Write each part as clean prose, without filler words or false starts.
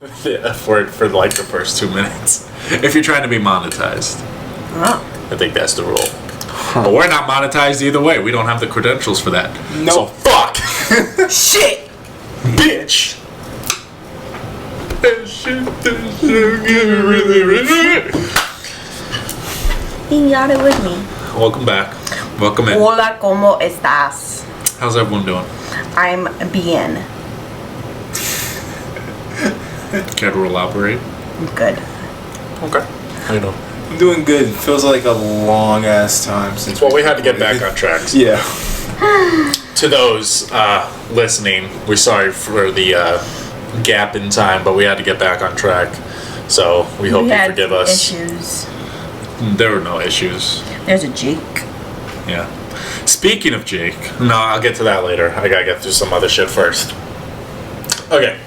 the F word for like the first 2 minutes. If you're trying to be monetized. Oh. I think that's the rule. But we're not monetized either way. We don't have the credentials for that. Nope. So fuck. Shit! Bitch. You got it with me. Welcome back. Welcome in. Hola, ¿cómo estás? How's everyone doing? I'm bien. Care to elaborate? I'm good. Okay. How you doing? I'm doing good. Feels like a long ass time since. Well, we had to get back on track. Yeah. To those listening, we're sorry for the gap in time, but we had to get back on track. So we hope We you had forgive us. issues. There were no issues. There's a Jake. Yeah. Speaking of Jake, no, I'll get to that later. I gotta get through some other shit first. Okay.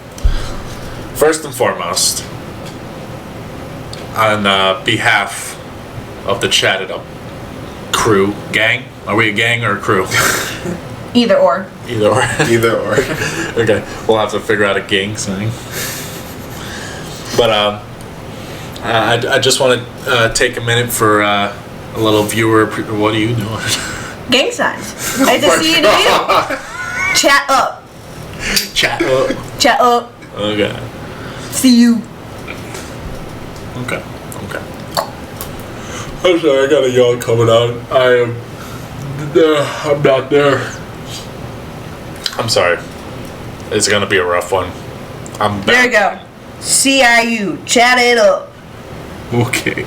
First and foremost, on behalf of the Chatted Up crew, gang? Are we a gang or a crew? Either or. Either or. Either or. Okay, we'll have to figure out a gang sign. But I just want to take a minute for a little viewer. What are you doing? Gang signs. I just see you in the video. Chat up. Chat up. Chat up. Okay. See you. Okay. I'm sorry, I got a yawn coming out. I'm not there. I'm sorry. It's gonna be a rough one. I'm back. There you go. CIU. Chat it up. Okay.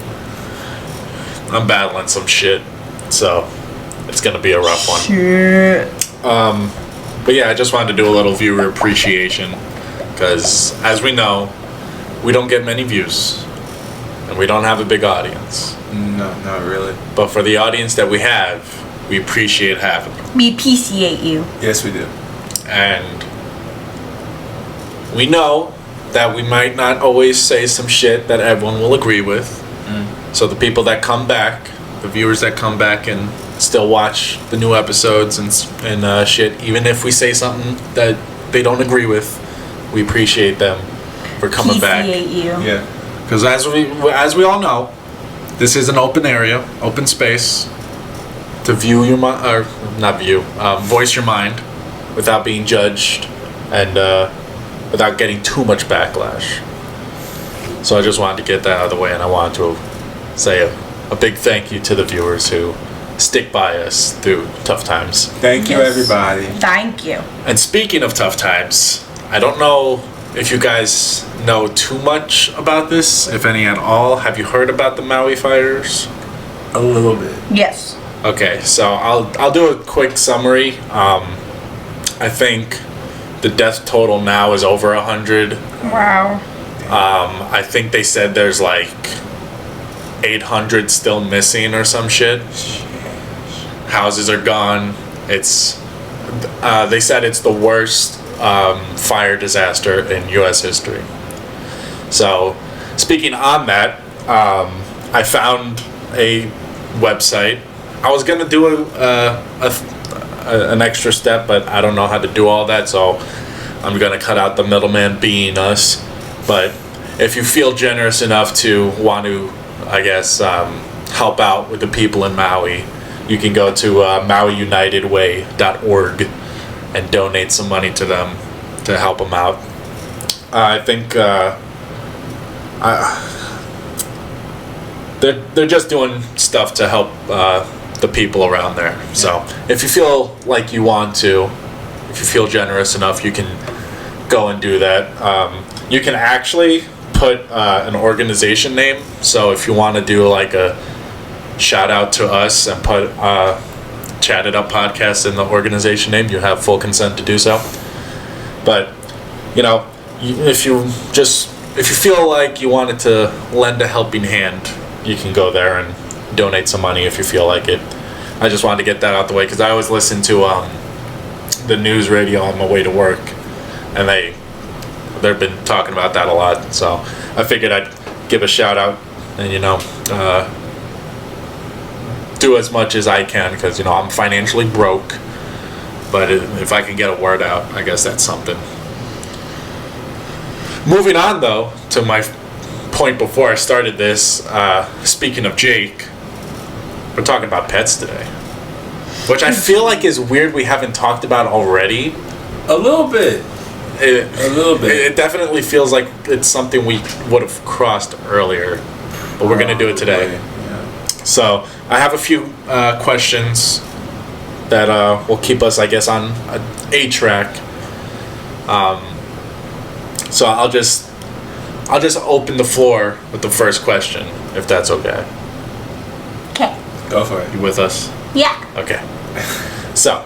I'm battling some shit, so it's gonna be a rough one. Shit. But yeah, I just wanted to do a little viewer appreciation, because as we know, we don't get many views, and we don't have a big audience. No, not really. But for the audience that we have, we appreciate having them. We appreciate you. Yes, we do. And we know that we might not always say some shit that everyone will agree with. So the people that come back, the viewers that come back and still watch the new episodes and shit, even if we say something that they don't agree with, we appreciate them for coming back. Appreciate you. Yeah. Because as we all know, this is an open area, open space to view your mind, or not view, voice your mind without being judged and without getting too much backlash. So I just wanted to get that out of the way, and I wanted to say a big thank you to the viewers who stick by us through tough times. Thank you, Yes. everybody. Thank you. And speaking of tough times, I don't know if you guys know too much about this, if any at all. Have you heard about the Maui fires? A little bit. Yes. Okay, so I'll do a quick summary. I think the death total now is over 100. Wow. I think they said there's like 800 still missing or some shit. Houses are gone. It's they said it's the worst fire disaster in U.S. history. So, speaking on that, I found a website. I was gonna do an extra step, but I don't know how to do all that, so I'm gonna cut out the middleman being us. But if you feel generous enough to want to, I guess, help out with the people in Maui, you can go to MauiUnitedWay.org and donate some money to them to help them out. I think they're just doing stuff to help the people around there. So if you feel like you want to, if you feel generous enough, you can go and do that. You can actually put an organization name. So if you want to do like a shout out to us and put Chatted Up Podcast in the organization name, you have full consent to do so. But you know, if you feel like you wanted to lend a helping hand, you can go there and donate some money if you feel like it. I just wanted to get that out the way, because I always listen to the news radio on my way to work, and they've been talking about that a lot. So I figured I'd give a shout out and do as much as I can, because I'm financially broke. But if I can get a word out, I guess that's something. Moving on, though, to my point before I started this, speaking of Jake, we're talking about pets today. Which I feel like is weird we haven't talked about already. A little bit. A little bit. It definitely feels like it's something we would have crossed earlier. But we're going to do it today. Yeah. So I have a few questions that will keep us, I guess, on a track. So I'll just open the floor with the first question, if that's okay. Okay. Go for it. You with us? Yeah. Okay. So,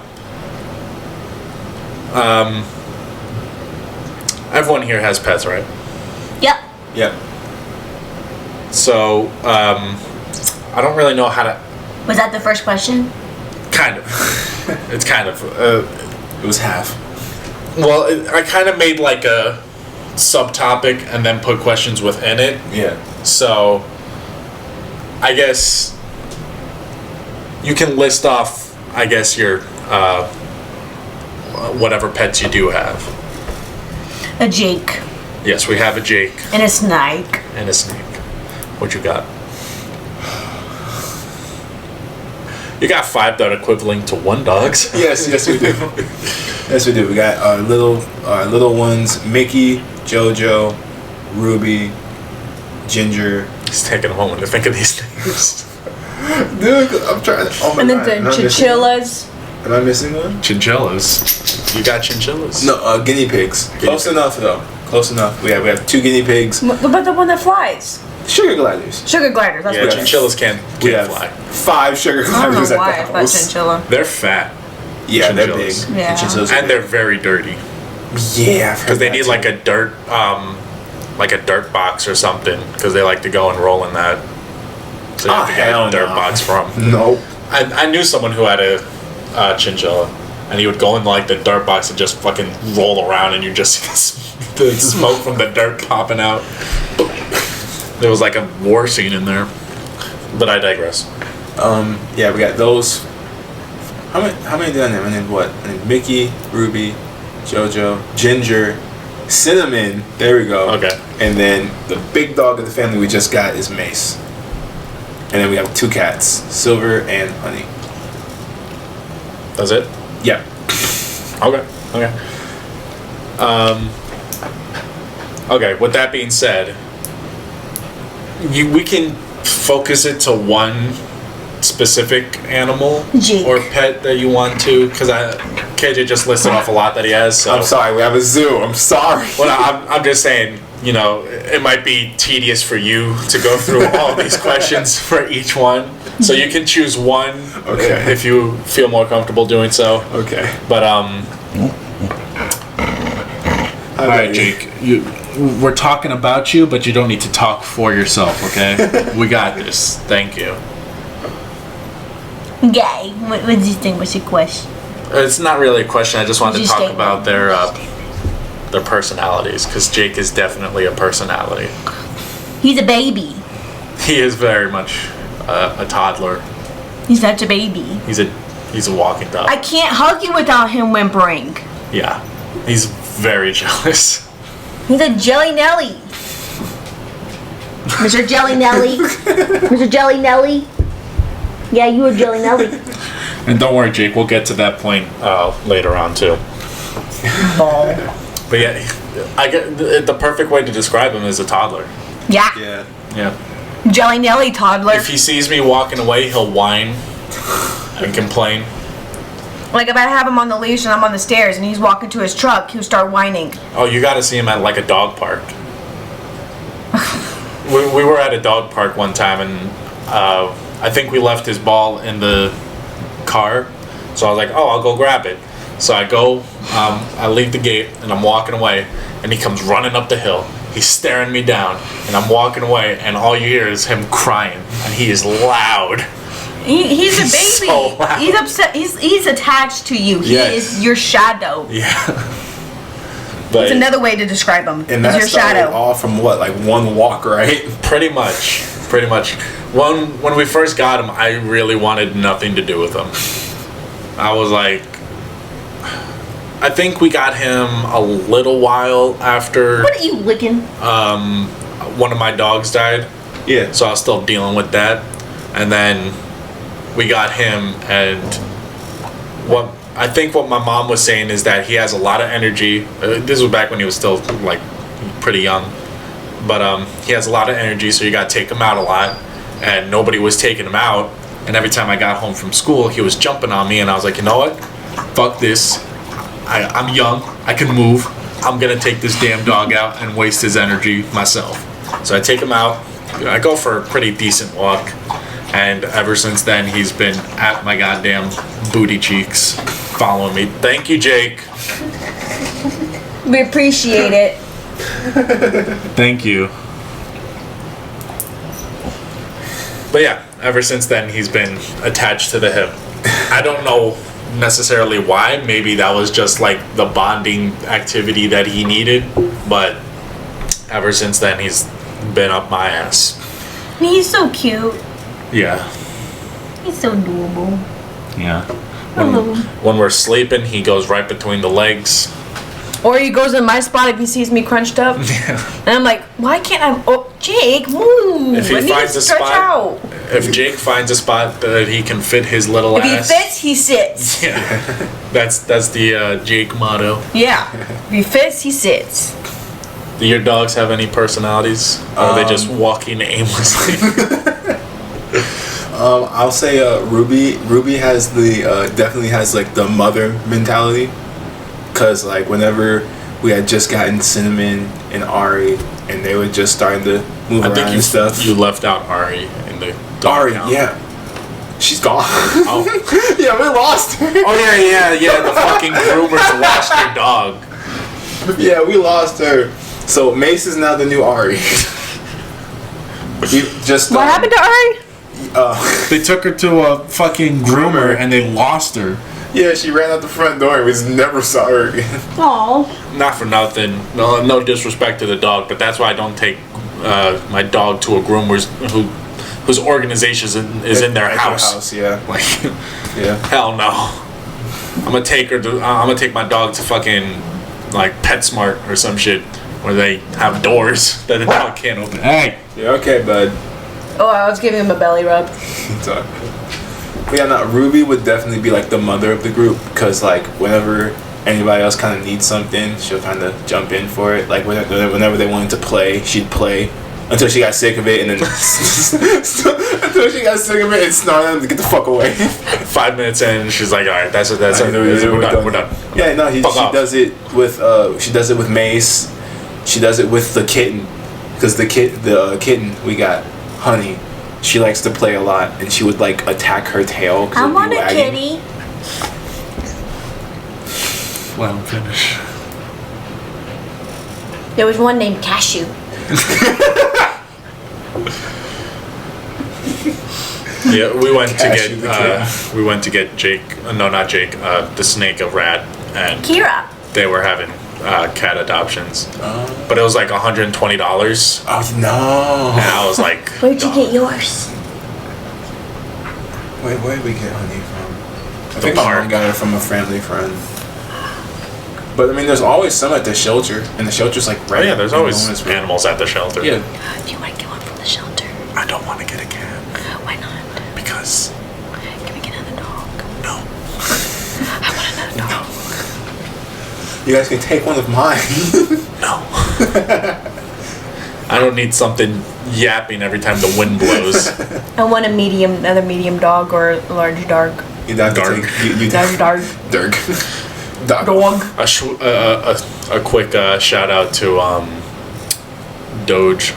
everyone here has pets, right? Yep. Yep. So, I don't really know how to. Was that the first question? Kind of. It's kind of. It was half. Well, I kind of made like a subtopic and then put questions within it. Yeah. So, I guess you can list off, I guess, your whatever pets you do have. A Jake. Yes, we have a Jake And a snake. and a snake. What you got? You got 5 that are equivalent to 1 dog's. Yes, we do. Yes, we do. We got our little ones: Mickey, JoJo, Ruby, Ginger. He's taking a moment to think of these things. Dude, I'm trying. Oh my And god. then the chinchillas. Am I missing one? Chinchillas. You got chinchillas? No, guinea pigs. Close enough though. Close enough. We have 2 guinea pigs. What about the one that flies? Sugar gliders. Sugar gliders. That's Yeah, what it is. chinchillas can't We have fly. 5 sugar I don't gliders know at why the I thought house. chinchilla. They're fat. Yeah, they're big. Chinchillas. Yeah. The chinchillas are And they're big. very dirty. Yeah, Because they need like a dirt box or something. Because they like to go and roll in that. So you have to get hell a dirt no. box from. Nope. I knew someone who had a chinchilla, and he would go in like the dirt box and just fucking roll around, and you just see the smoke from the dirt popping out. There was like a war scene in there, but I digress. Yeah, we got those. How many did I name? I named what? I named Mickey, Ruby, JoJo, Ginger, Cinnamon. There we go. Okay. And then the big dog of the family we just got is Mace. And then we have 2 cats, Silver and Honey. That's it. Yeah. Okay. Okay. With that being said, we can focus it to one specific animal Jake. or pet that you want to, because KJ just listed off a lot that he has. So I'm sorry, we have a zoo. I'm sorry. Well, I'm just saying, you know, it might be tedious for you to go through all these questions for each one. So you can choose one Okay. if you feel more comfortable doing so. Okay. But all right, Jake, we're talking about you, but you don't need to talk for yourself, okay? We got this. Thank you. Gay. What do you think was your question? It's not really a question. I just wanted to Just talk statement. about their personalities, because Jake is definitely a personality. He's a baby. He is very much a toddler. He's such a baby. He's a walking dog. I can't hug you without him whimpering. Yeah, he's very jealous. He's a Jelly Nelly. Mr. Jelly Nelly. Mr. Jelly Nelly. Yeah, you a Jelly Nelly. And don't worry, Jake, we'll get to that point later on too. Ball. But yeah, I get the perfect way to describe him is a toddler. Yeah. Yeah. Yeah. Jelly Nelly toddler. If he sees me walking away, he'll whine and complain. Like if I have him on the leash and I'm on the stairs and he's walking to his truck, he'll start whining. Oh, you got to see him at like a dog park. we were at a dog park one time, and I think we left his ball in the car. So I was like, oh, I'll go grab it. So I go, I leave the gate, and I'm walking away, and he comes running up the hill. He's staring me down, and I'm walking away, and all you hear is him crying, and he is loud. He's a baby. He's so loud. He's upset. He's attached to you. He Yes. is your shadow. Yeah. But It's another way to describe him. And He's that your started shadow. all from what, like one walk, right? pretty much. When we first got him, I really wanted nothing to do with him. I was like, I think we got him a little while after What are you licking? one of my dogs died. Yeah. So I was still dealing with that. And then we got him, and what I think what my mom was saying is that he has a lot of energy. This was back when he was still like pretty young. But he has a lot of energy, so you got to take him out a lot. And nobody was taking him out. And every time I got home from school, he was jumping on me, and I was like, you know what? Fuck this. I'm young. I can move. I'm going to take this damn dog out and waste his energy myself. So I take him out. I go for a pretty decent walk. And ever since then, he's been at my goddamn booty cheeks following me. Thank you, Jake. We appreciate it. Thank you. But yeah, ever since then, he's been attached to the hip. I don't know necessarily why. Maybe that was just like the bonding activity that he needed. But ever since then, he's been up my ass. He's so cute. Yeah. He's so adorable. Yeah. I love him. When we're sleeping, he goes right between the legs. Or he goes in my spot if he sees me crunched up. Yeah. And I'm like, why can't I? Oh, Jake, move. If he I need finds to a stretch spot, out. if Jake finds a spot that he can fit his little If he ass. fits, he sits. Yeah. That's the Jake motto. Yeah. If he fits, he sits. Do your dogs have any personalities? Or are they just walking aimlessly? I'll say Ruby. Ruby has the definitely has like the mother mentality, cause like whenever we had just gotten Cinnamon and Ari, and they were just starting to move around and stuff. You left out Ari in the dog Ari, count. yeah, she's gone. Oh. Yeah, we lost her. Oh yeah. The fucking groomers lost your dog. Yeah, we lost her. So Mace is now the new Ari. We just What happened to Ari? They took her to a fucking groomer and they lost her. Yeah, she ran out the front door and we just never saw her again. Aw. Not for nothing. No disrespect to the dog, but that's why I don't take my dog to a groomer's whose organization is in their At house. Yeah. Like, Yeah. hell no. I'm gonna take her to. I'm gonna take my dog to fucking like PetSmart or some shit where they have doors that the dog can't open. Hey. Yeah. Okay, bud. Oh, I was giving him a belly rub. So, but yeah, no, Ruby would definitely be like the mother of the group, because like whenever anybody else kind of needs something, she'll kind of jump in for it. Like whenever they wanted to play, she'd play until she got sick of it, and then until she got sick of it and snarled at them to get the fuck away. 5 minutes in, she's like, all right, that's it. We're done. Yeah, no, she does it with Mace. She does it with the kitten, because the kitten we got, Honey, she likes to play a lot, and she would like attack her tail. I want a kitty. Let him finish. There was one named Cashew. Yeah, we went Cashew to get Jake. No, not Jake. The snake, a rat, and Kira. they were having cat adoptions, but it was like $120. Oh no! And I was like, Where'd you get yours? Wait, where did we get Honey from? I think my park. mom got her from a family friend. But I mean, there's always some at the shelter, and the shelter's like right. Oh yeah, there's always moments. animals at the shelter. Yeah. Do you want to get one from the shelter? I don't want to get a cat Why not? because Can we get another dog? no. I want another dog. You guys can take one of mine. No. I don't need something yapping every time the wind blows. I want another medium dog or a large dog. You'd have to Dark. take you Large dog. Dirk. Dog. A quick shout out to Doge,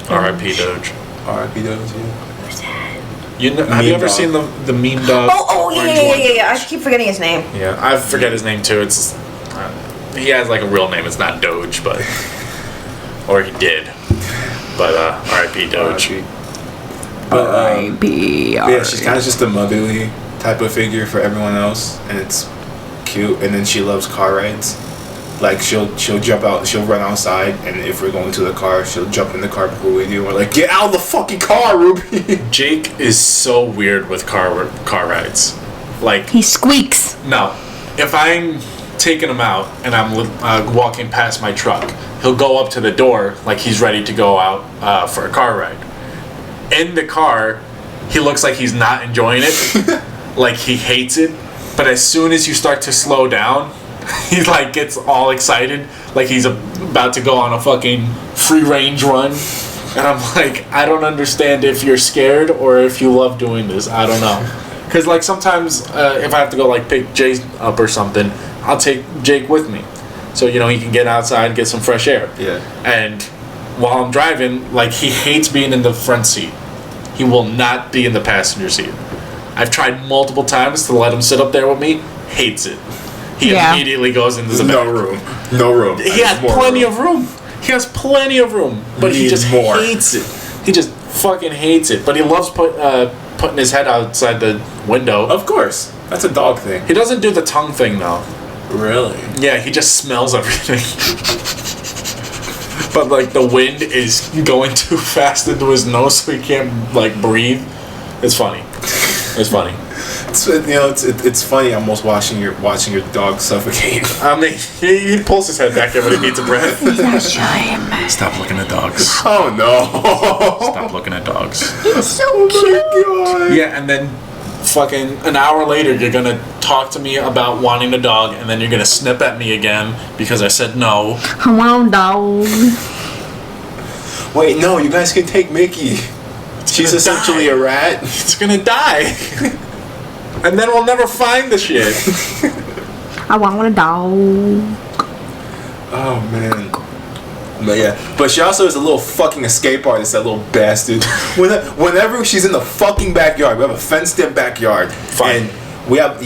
R.I.P. Doge. R.I.P. Doge. Who's that? You know, have you ever dog. seen the meme dog? Oh, orange one? yeah. I keep forgetting his name. Yeah, I forget his name too. It's he has like a real name. It's not Doge, but or he did. But R.I.P. Doge. R.I.P. But yeah, she's kind of just a motherly type of figure for everyone else, and it's cute. And then she loves car rides. Like she'll jump out, she'll run outside, and if we're going to the car, she'll jump in the car before we do. We're like, get out of the fucking car, Ruby. Jake is so weird with car rides. Like He squeaks. no, if I'm taking him out and I'm walking past my truck, he'll go up to the door like he's ready to go out for a car ride. In the car, he looks like he's not enjoying it, like he hates it. But as soon as you start to slow down, he like gets all excited, like he's about to go on a fucking free range run. And I'm like, I don't understand if you're scared or if you love doing this. I don't know. Because like sometimes if I have to go like pick Jake up or something, I'll take Jake with me, so you know he can get outside, get some fresh air. Yeah. And while I'm driving, like he hates being in the front seat. He will not be in the passenger seat. I've tried multiple times to let him sit up there with me. Hates it. He immediately goes into the back. No room. He has plenty of room. He has plenty of room, but he just hates it. He just fucking hates it. But he loves putting his head outside the window. Of course. That's a dog thing. He doesn't do the tongue thing though. Really? Yeah, he just smells everything. But like the wind is going too fast into his nose, so he can't like breathe. It's funny. It's funny. It's funny almost watching your dog suffocate. I mean, he pulls his head back there when he needs a breath. Stop looking at dogs. Oh no! Stop looking at dogs. He's so cute. God. Yeah, and then fucking an hour later, you're gonna talk to me about wanting a dog, and then you're gonna snip at me again because I said no. I want a dog. Wait, no, you guys can take Mickey. She's essentially a rat. It's gonna die. And then we'll never find the shit. I want a dog. Oh man. But yeah, but she also is a little fucking escape artist, that little bastard. Whenever she's in the fucking backyard, we have a fenced-in backyard, and we have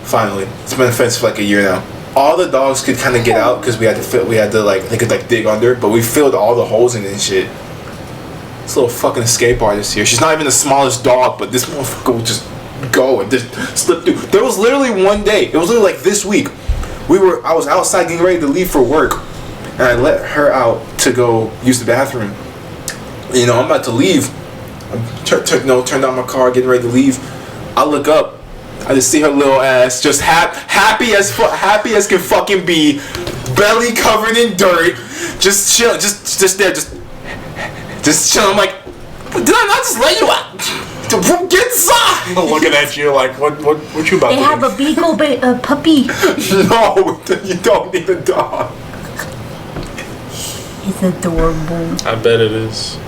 finally, it's been fenced for like a year now. All the dogs could kind of get out because we had to like they could like dig under, but we filled all the holes in it and shit. This little fucking escape artist here. She's not even the smallest dog, but this motherfucker will just go and just slip through. There was literally one day. It was literally like this week. I was outside getting ready to leave for work. And I let her out to go use the bathroom. You know, I'm about to leave. Turned on my car, getting ready to leave. I look up. I just see her little ass, just happy as can fucking be, belly covered in dirt, just chill, just there, just chill. I'm like, did I not just let you out? Get inside! Looking at you like, what you about to do? They have a beagle puppy. No, you don't need a dog. It's adorable. I bet it is.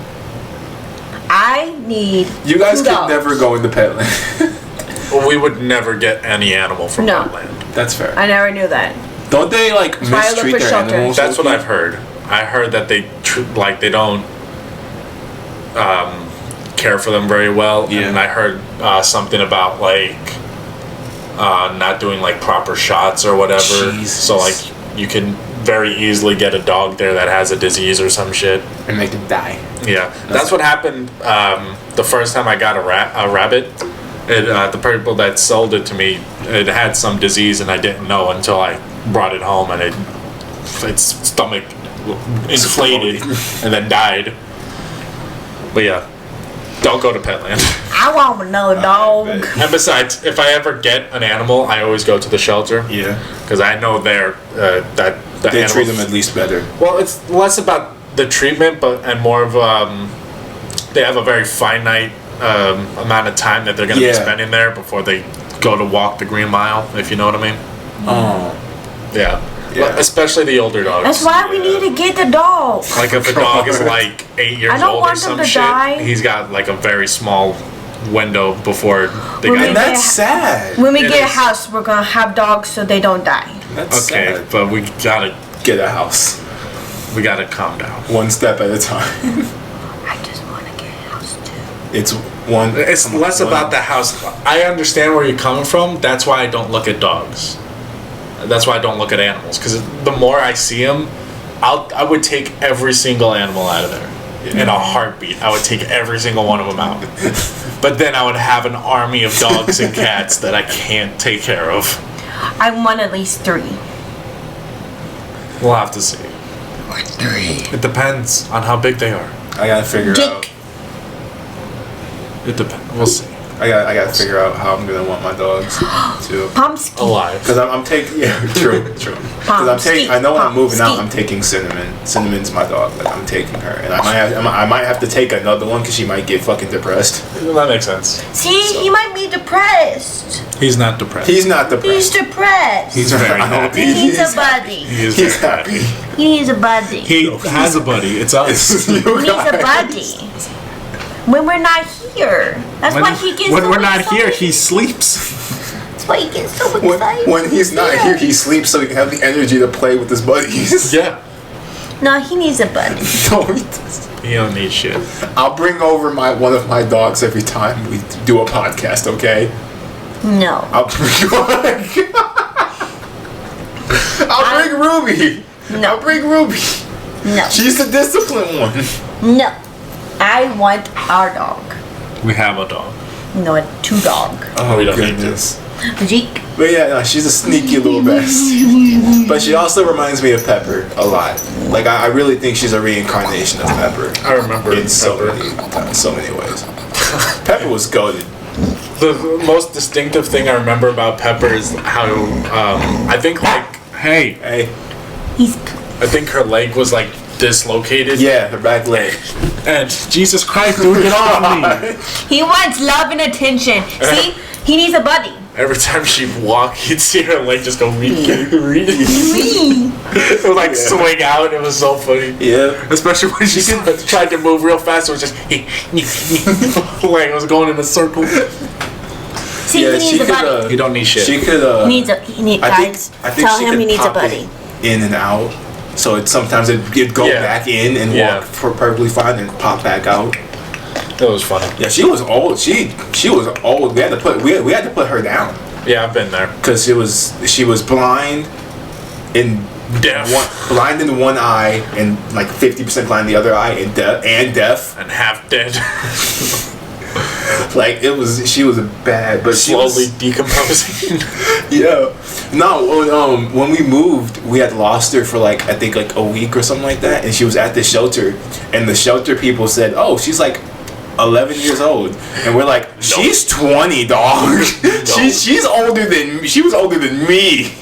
I need You guys two could dogs. never go into Petland. Well, we would never get any animal from that land. That's fair. I never knew that. Don't they like why I look mistreat for their shelter. animals? That's what I've heard. I heard that they they don't care for them very well. Yeah. And I heard something about like not doing like proper shots or whatever. Jesus. So like you can very easily get a dog there that has a disease or some shit. And make them die. Yeah, that's what happened the first time I got a rabbit. The people that sold it to me, it had some disease and I didn't know until I brought it home and its stomach inflated and then died. But yeah, don't go to Petland. I want another dog. And besides, if I ever get an animal, I always go to the shelter. Yeah. Because I know that the They treat animals- them at least better. Well, it's less about the treatment, and more of they have a very finite amount of time that they're going to be spending there before they go to walk the Green Mile, if you know what I mean. Oh. Yeah. Yeah. Especially the older dogs. That's why we need to get the dog. Like if a dog is like 8 years I don't old or want some them to shit, die. he's got like a very small window before they When got And that's sad. When we It get a is. house, we're gonna have dogs so they don't die. That's Okay, sad. but we gotta Get a house. calm down. One step at a time. I just want to get a house too. It's one. It's less about the house. I understand where you're coming from. That's why I don't look at dogs. That's why I don't look at animals. Because the more I see them, I would take every single animal out of there in a heartbeat. I would take every single one of them out. But then I would have an army of dogs and cats that I can't take care of. I want at least 3. We'll have to see. Or 3. It depends on how big they are. I gotta figure out. Jake. It depends. We'll see. I gotta figure out how I'm gonna want my dogs to. Pomsky. Alive. Because I'm taking, true. Because I know when I'm moving out, I'm taking Cinnamon. Cinnamon's my dog. Like, I'm taking her, and I might have to take another one because she might get fucking depressed. That makes sense. See, he might be depressed. He's not depressed. He's not depressed. He's depressed. He's very very happy. He needs a buddy. He's happy. He needs a buddy. He has a buddy. It's us. He needs a buddy. When we're not here. That's why he gets when so we're not excited. here, he sleeps. That's why he gets so excited. When he's not here, he sleeps so he can have the energy to play with his buddies. Yeah. No, he needs a buddy. No, he doesn't. He don't need shit. I'll bring over one of my dogs every time we do a podcast, okay? No. I'll bring Ruby. No. I'll bring Ruby. No. She's the disciplined one. No. I want our dog. We have a dog. No, a 2 dog. Oh, We don't need goodness. Zeke. But yeah, no, she's a sneaky little best. But she also reminds me of Pepper a lot. Like, I really think she's a reincarnation of Pepper. I remember In so Pepper. so many ways. Pepper was goated. The most distinctive thing I remember about Pepper is how I think Hey. I think her leg was like dislocated. Yeah, her back leg. And Jesus Christ, dude, get off me! He wants love and attention. See? He needs a buddy. Every time she'd walk, you'd see her leg just go it would like swing out. It was so funny. Yeah. Especially when she tried to move real fast, it was just like it was going in a circle. See, Yeah, he she needs a could, buddy. You don't need shit. She could, He needs guys, I think tell she him could he needs a pop buddy. it in and out. So sometimes it'd go Yeah. back in and walk perfectly fine and pop back out. It was funny. Yeah, she was old. She was old. We had to put her down Yeah, I've been there. because she was blind in Deaf. blind in one eye and like 50% blind in the other eye and deaf. And half dead. Like she was a bad, but she Slowly was, decomposing. yeah. No, when we moved, we had lost her for like I think like a week or something like that, and she was at the shelter, and the shelter people said, "Oh, she's like 11 years old," and we're like, "She's 20, dog. She was older than me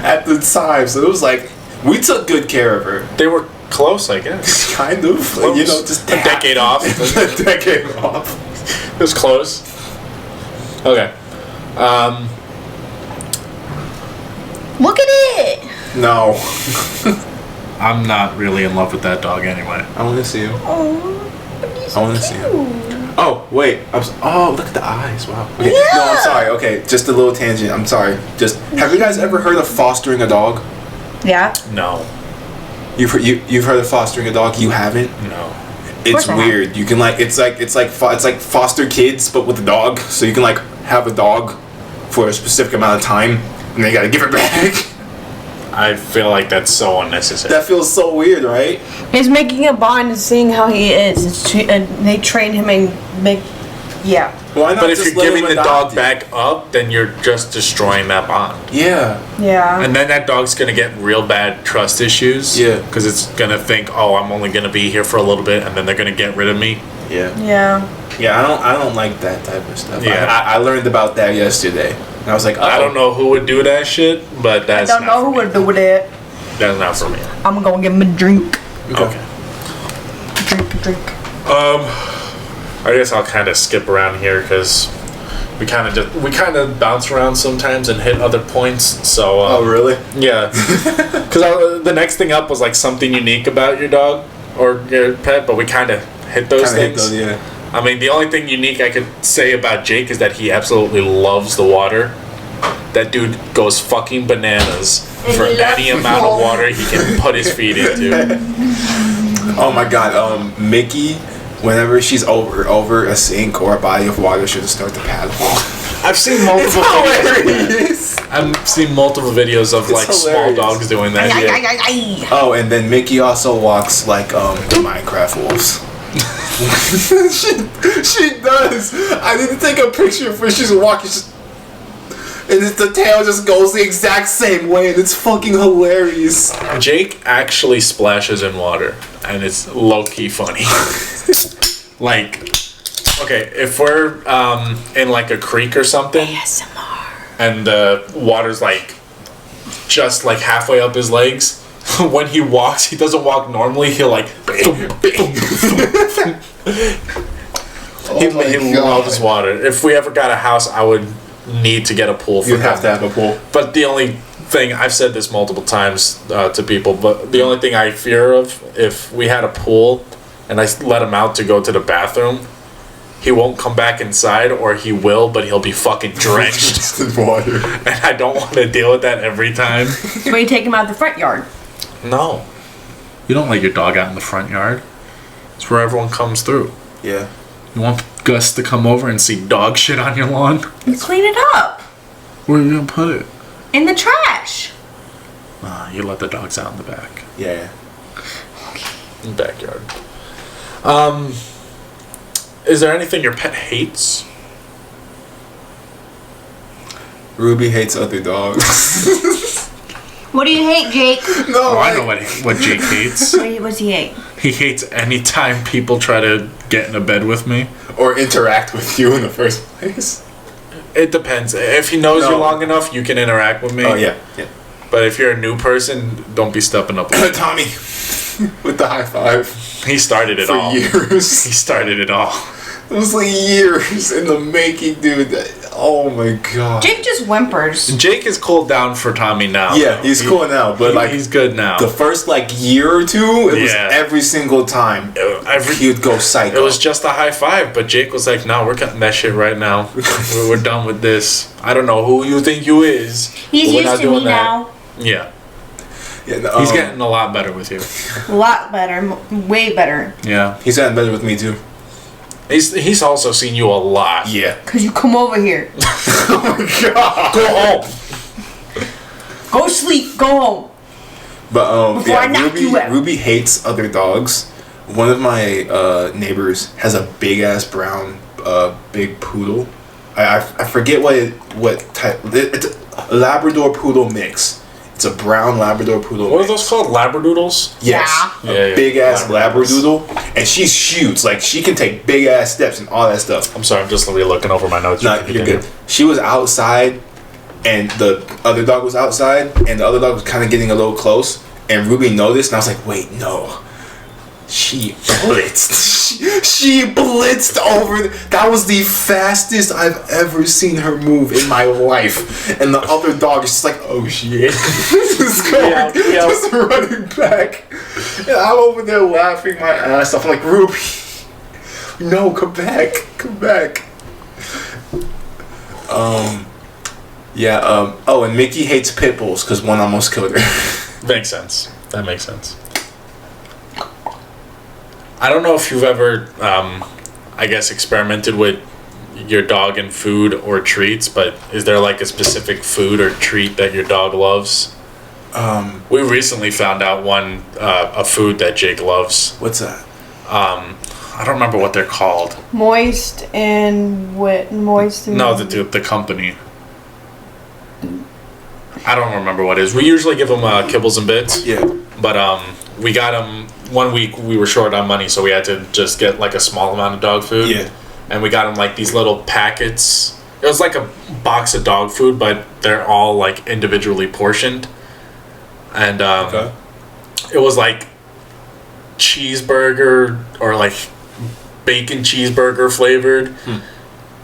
at the time." So it was like we took good care of her. They were close, I guess. Kind of, Close. you know, just a decade off. a decade off. It was close. Okay. Look at it. No, I'm not really in love with that dog anyway. I want to see him. Oh, I want to see him. Oh wait, oh look at the eyes! Wow. Okay. Yeah. No, I'm sorry. Okay, just a little tangent. I'm sorry. Just have you guys ever heard of fostering a dog? Yeah. No. You've heard of fostering a dog? You haven't? No. It's course I weird. You can like it's like foster kids but with a dog. So you can like have a dog for a specific amount of time and then you gotta give it back. I feel like that's so unnecessary. That feels so weird, right? He's making a bond and seeing how he is. And they train him and make. Yeah. Why not? But if just you're let giving him the adopt dog you? back up, then you're just destroying that bond. Yeah. Yeah. And then that dog's gonna get real bad trust issues. Yeah. Because it's gonna think, oh, I'm only gonna be here for a little bit, and then they're gonna get rid of me. Yeah. Yeah. Yeah. I don't like that type of stuff. Yeah. I learned about that yesterday. And I was like, oh. I don't know who would do that shit, but that's I don't know who would do it. That's not for me. I'm gonna give him a drink. Okay. Drink. I guess I'll kind of skip around here because we kind of bounce around sometimes and hit other points. So. Oh really? Yeah. Because the next thing up was like something unique about your dog or your pet, but we kind of hit those things. Yeah. I mean, the only thing unique I could say about Jake is that he absolutely loves the water. That dude goes fucking bananas And for he any loves amount of water. water he can put his feet into. Oh my god, Mickey, whenever she's over a sink or a body of water, she'll just start to paddle. I've seen multiple videos. Hilarious. I've seen multiple videos of like small hilarious. dogs doing that. Yeah. Oh, and then Mickey also walks like the Minecraft wolves. she does. I need to take a picture of her. She's walking, and the tail just goes the exact same way, and it's fucking hilarious. Jake actually splashes in water, and it's low-key funny. Like, Okay, if we're in like a creek or something, ASMR. and the water's like just like halfway up his legs, when he walks, he doesn't walk normally. He'll like. He loves water. If we ever got a house, I would need to get a pool for him. You'd have to have a pool. But the only thing, I've said this multiple times to people, but the only thing I fear of, if we had a pool and I let him out to go to the bathroom, he won't come back inside, or he will, but he'll be fucking drenched in water. And I don't want to deal with that every time. So you take him out the front yard. No. You don't let your dog out in the front yard. It's where everyone comes through. Yeah. You want Gus to come over and see dog shit on your lawn? You clean it up. Where are you gonna put it? In the trash. You let the dogs out in the back. Yeah. In the backyard. Is there anything your pet hates? Ruby hates other dogs. What do you hate, Jake? No, I know what Jake hates. What's he hate? He hates any time people try to get in a bed with me. Or interact with you in the first place. It depends. If he knows No. you long enough, you can interact with me. Oh, yeah. But if you're a new person, don't be stepping up. Tommy. With the high five. He started it For all. years. He started it all. It was like years in the making, dude. Oh my god. Jake just whimpers. Jake is cooled down for Tommy now. Yeah, he's cool now, but like he's good now. the first like year or two, it was every single time he would go psycho. It was just a high five, but Jake was like, "No, we're cutting that shit right now. we're done with this. I don't know who you think you is. He's but we're used not to doing me that." now. Yeah, yeah, no, he's getting a lot better with you. A lot better. Way better. Yeah, he's gotten better with me too. he's also seen you a lot. Yeah. Because you come over here. Oh my god. Go home. Go sleep. Go home. But Before I knock you out. Ruby hates other dogs. One of my neighbors has a big ass brown big poodle. I forget what type. It's a Labrador poodle mix. It's a brown Labrador poodle. What are mix. those called? Labradoodles? Yes, Yeah. a big ass Labradoodle, and she's huge. Like she can take big ass steps and all that stuff. I'm sorry, I'm just looking over my notes. No, you're good. She was outside, and the other dog was outside, and the other dog was kind of getting a little close. And Ruby noticed, and I was like, "Wait, no." She blitzed. She blitzed over. That was the fastest I've ever seen her move in my life. And the other dog is just like, "Oh shit!" just going, just running back. And I'm over there laughing my ass off. I'm like, "Ruby, no, come back, come back." Yeah. Oh, and Mickey hates pit bulls because one almost killed her. Makes sense. That makes sense. I don't know if you've ever, I guess, experimented with your dog and food or treats, but is there like a specific food or treat that your dog loves? We recently found out a food that Jake loves. What's that? I don't remember what they're called. Moist and wet. Moist and... No, the company. I don't remember what it is. We usually give them kibbles and bits. Yeah. But we got them 1 week. We were short on money, so we had to just get like a small amount of dog food. Yeah. And we got them like these little packets. It was like a box of dog food, but they're all like individually portioned. And it was like cheeseburger or like bacon cheeseburger flavored.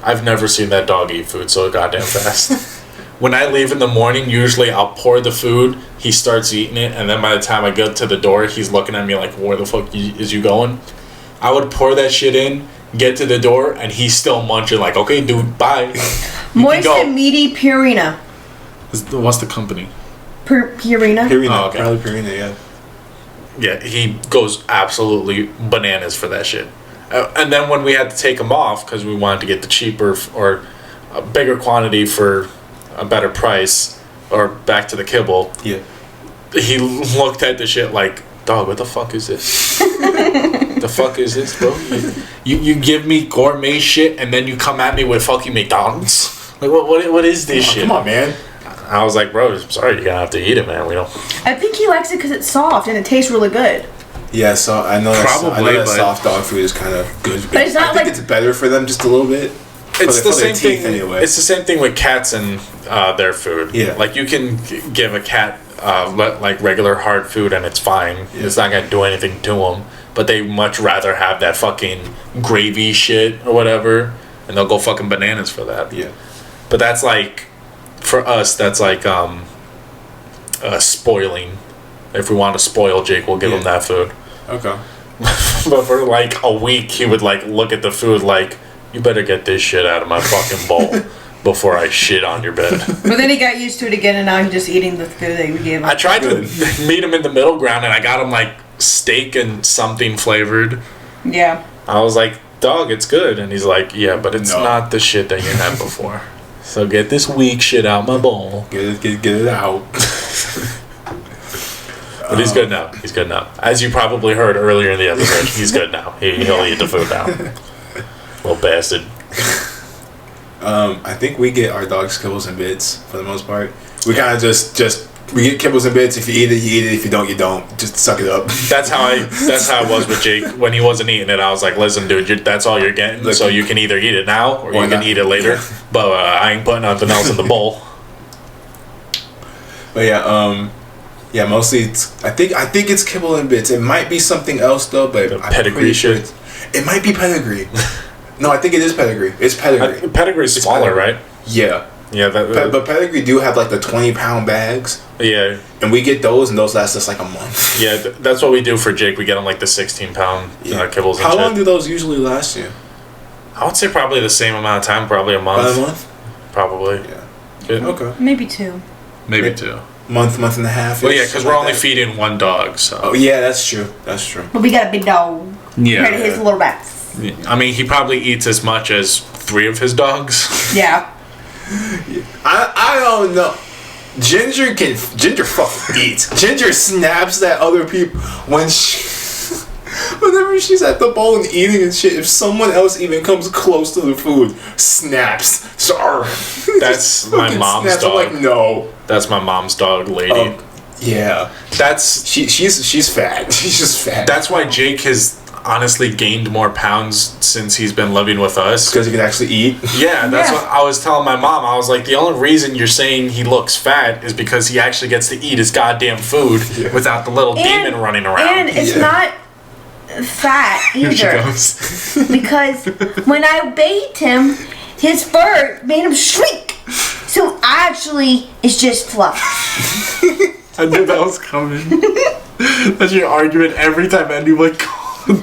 I've never seen that dog eat food so goddamn fast. When I leave in the morning, usually I'll pour the food, he starts eating it, and then by the time I get to the door, he's looking at me like, "Where the fuck is you going?" I would pour that shit in, get to the door, and he's still munching like, "Okay, dude, bye." Moist and meaty Purina. What's the company? Purina? Purina. Oh, okay. Probably Purina, yeah. Yeah, he goes absolutely bananas for that shit. And then when we had to take him off, because we wanted to get the cheaper or a bigger quantity for a better price, or back to the kibble, Yeah. he looked at the shit like, "Dog, what the fuck is this? The fuck is this, bro? You give me gourmet shit and then you come at me with fucking McDonald's? Like, what is this shit?" Come on, man. I was like, "Bro, I'm sorry, you're gonna have to eat it, man. We don't." I think he likes it because it's soft and it tastes really good. Yeah, so I know Probably, that but- soft dog food is kind of good. But it's not I think like- it's better for them just a little bit. It's the for their same thing. teeth anyway. It's the same thing with cats and their food. Yeah. Like you can give a cat like regular hard food and it's fine. Yeah. It's not gonna do anything to them. But they much rather have that fucking gravy shit or whatever, and they'll go fucking bananas for that. Yeah. But that's like, for us, that's like spoiling. If we want to spoil Jake, we'll give him that food. Okay. But for like a week, he would like look at the food like, you better get this shit out of my fucking bowl before I shit on your bed. But then he got used to it again, and now he's just eating the food that we gave him. I tried to meet him in the middle ground, and I got him like steak and something flavored. Yeah. I was like, dog, it's good. And he's like, yeah, but it's No. not the shit that you had before. So get this weak shit out my bowl. Get it out. But he's good now. He's good now. As you probably heard earlier in the episode, he's good now. He'll eat the food now. Little bastard. I think we get our dogs kibbles and bits for the most part. We kind of just we get kibbles and bits. If you eat it, you eat it. If you don't, you don't. Just suck it up. That's how I was with Jake when he wasn't eating it. I was like, listen, dude, that's all you're getting. Look, so you can either eat it now or you can not. eat it later. But I ain't putting nothing else in the bowl. But yeah, mostly I think it's kibble and bits. It might be something else though, but I'm pedigree pretty sure shit. it might be pedigree. No, I think it is pedigree. It's pedigree. Pedigree's smaller, pedigree. right? Yeah. Yeah, But pedigree do have like the 20-pound bags, yeah, and we get those, and those last us like a month. yeah. That's what we do for Jake. We get him like the 16-pound kibbles. And How shit. long do those usually last you? I would say probably the same amount of time. Probably a month. About a month. Probably. Yeah. Good. Okay. Maybe 2. Maybe 2. Month and a half. Well, yeah, because we're only like that. feeding one dog. So. Oh yeah, that's true. That's true. But we got a big dog. Yeah. Compared to his little rats. I mean, he probably eats as much as 3 of his dogs. Yeah. I don't know. Ginger fucking eats. Ginger snaps at other people whenever she's at the bowl and eating and shit. If someone else even comes close to the food, snaps. Sorry. That's my mom's snaps. dog. I'm like, no. That's my mom's dog, lady. Yeah. That's She's fat. She's just fat. that's why Jake has honestly gained more pounds since he's been living with us. because he can actually eat. Yeah, that's Yeah. what I was telling my mom. I was like, the only reason you're saying he looks fat is because he actually gets to eat his goddamn food without the little demon running around. And it's Yeah. not fat Here she either. goes. Because when I bathed him, his fur made him shrink. So actually, it's just fluff. I knew that was coming. That's your argument every time anyone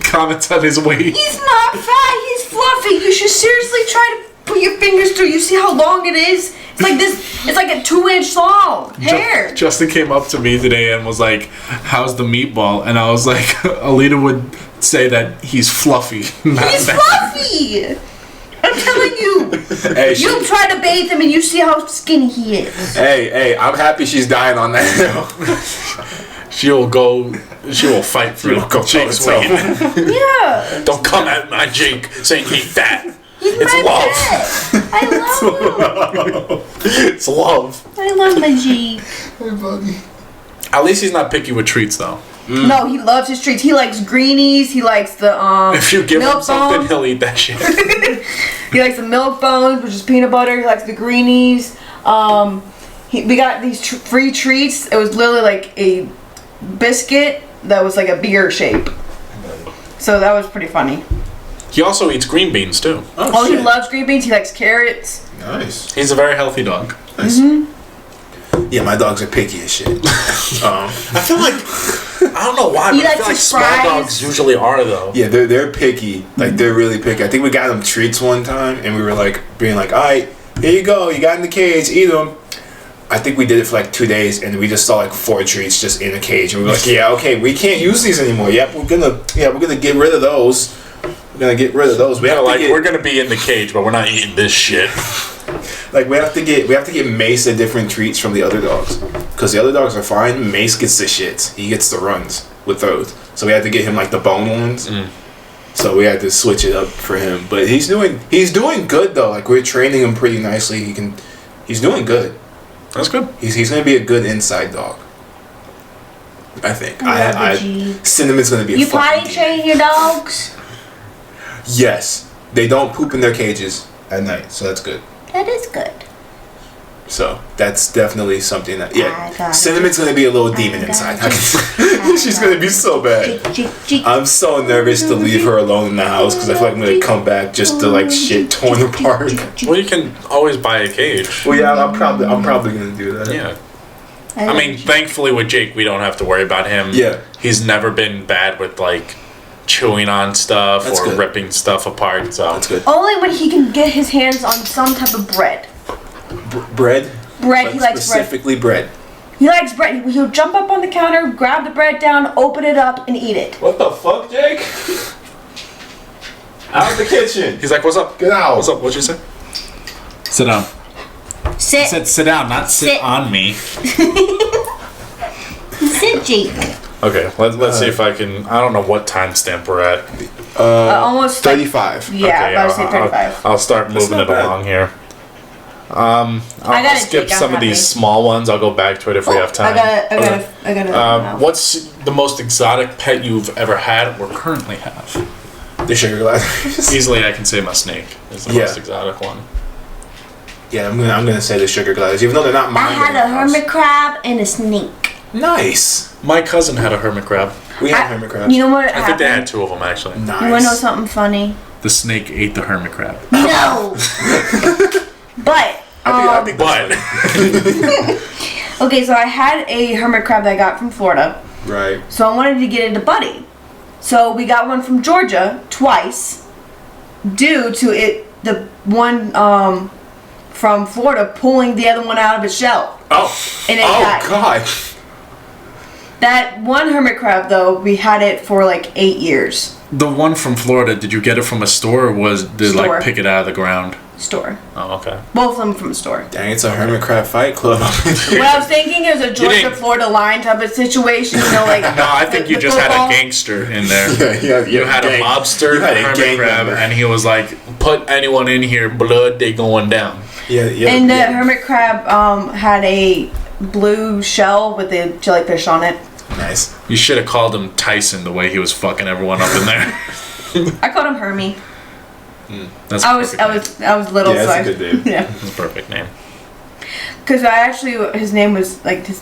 comments on his weight. He's not fat, he's fluffy. You should seriously try to put your fingers through. You see how long it is? It's like this, it's like a 2-inch long hair. Justin came up to me today and was like, how's the meatball? And I was like, Alita would say that he's fluffy. Not He's fat. fluffy! I'm telling you. Hey, You try to bathe him and you see how skinny he is. hey, I'm happy she's dying on that hill. She will fight for She'll go Jake's toe to toe. weight. Yeah. Don't come at my Jake saying he's fat. He's It's my love. pet. I love him. It's love. I love my Jeep. At least he's not picky with treats, though. No, he loves his treats. He likes greenies. He likes the If you give him milk something, bones. he'll eat that shit. He likes the milk bones, which is peanut butter. He likes the greenies. We got these free treats. It was literally like a biscuit that was like a beer shape. So that was pretty funny. He also eats green beans, too. Oh, he loves green beans. He likes carrots. Nice. He's a very healthy dog. Nice. Yeah, my dogs are picky as shit. I feel like, I don't know why, He but I likes feel like his small fries. dogs usually are, though. Yeah, they're picky. Like they're really picky. I think we got them treats one time, and we were like being like, "All right, here you go. You got in the cage. Eat them." I think we did it for like 2 days, and we just saw like 4 treats just in a cage, and we were like, "Yeah, okay, we can't use these anymore. Yep, we're gonna get rid of those. We're gonna get rid of those. We Yeah, have like, to get, we're gonna be in the cage, but we're not eating this shit. like we have to get Mace a different treats from the other dogs, because the other dogs are fine. Mace gets the shits. He gets the runs with those. So we had to get him like the bone ones. So we had to switch it up for him. But he's doing good though. Like we're training him pretty nicely. He's doing good. That's good. He's gonna be a good inside dog. I think. I love the Jeep. Cinnamon's gonna be a You fucking potty demon. train your dogs? Yes. They don't poop in their cages at night, so that's good. That is good. So that's definitely something that I got Cinnamon's gonna be a little demon got inside. it. She's gonna be so bad. I'm so nervous to leave her alone in the house because I feel like I'm gonna come back just to like shit torn apart. Well, you can always buy a cage. Well, yeah, I'm probably gonna do that. Yeah. I mean, thankfully with Jake, we don't have to worry about him. Yeah. He's never been bad with like chewing on stuff That's or good. ripping stuff apart. So That's good. Only when he can get his hands on some type of bread. Bread. Bread, Like he likes bread. specifically bread. He likes bread. He'll jump up on the counter, grab the bread down, open it up, and eat it. What the fuck, Jake? Out of the kitchen. he's like, "What's up? Get out. What's up? What'd you say?" Sit down. I Sit. said sit down, not sit Sit. on me. Sit, Jake. Okay, let's see if I can. I don't know what timestamp we're at. Almost 35. Like, yeah, Okay, I was say 35. I'll start moving not it bad. along here. I I'll gotta skip take out some of that these big. small ones. I'll go back to it if we have time. I got What's the most exotic pet you've ever had or currently have? The sugar gliders. Easily, I can say my snake is the Yeah. most exotic one. Yeah, I'm gonna say the sugar gliders, even though they're not mine. I had they're a in the house. hermit crab and a snake. Nice. My cousin had a hermit crab. We have I- hermit crabs. You know what I think happened? they had two of them actually. Nice. You wanna know something funny? The snake ate the hermit crab. No. But I think But okay, so I had a hermit crab that I got from Florida. right. So I wanted to get it to Buddy. So we got one from Georgia twice, due to it the one from Florida pulling the other one out of its shell. Oh. And it Oh died. God. That one hermit crab though, we had it for like 8 years. The one from Florida, did you get it from a store or did Store. like pick it out of the ground? Store. oh, okay. Both of them from a store. Dang, it's a hermit crab fight club. What I was thinking is a Georgia didn't- Florida line type of situation, you know, like No, I think you the just had football. a gangster in there. Yeah, You had a gang- mobster, you had a hermit gang crab, member. and he was like, "Put anyone in here, blood, they going down." Yeah, yeah. And the yeah. hermit crab had a blue shell with the jellyfish on it. Nice. You should have called him Tyson the way he was fucking everyone up in there. I called him Hermie. That's I was little, Yeah, so that's a good name. yeah. That's a perfect name. Because I actually his name was like his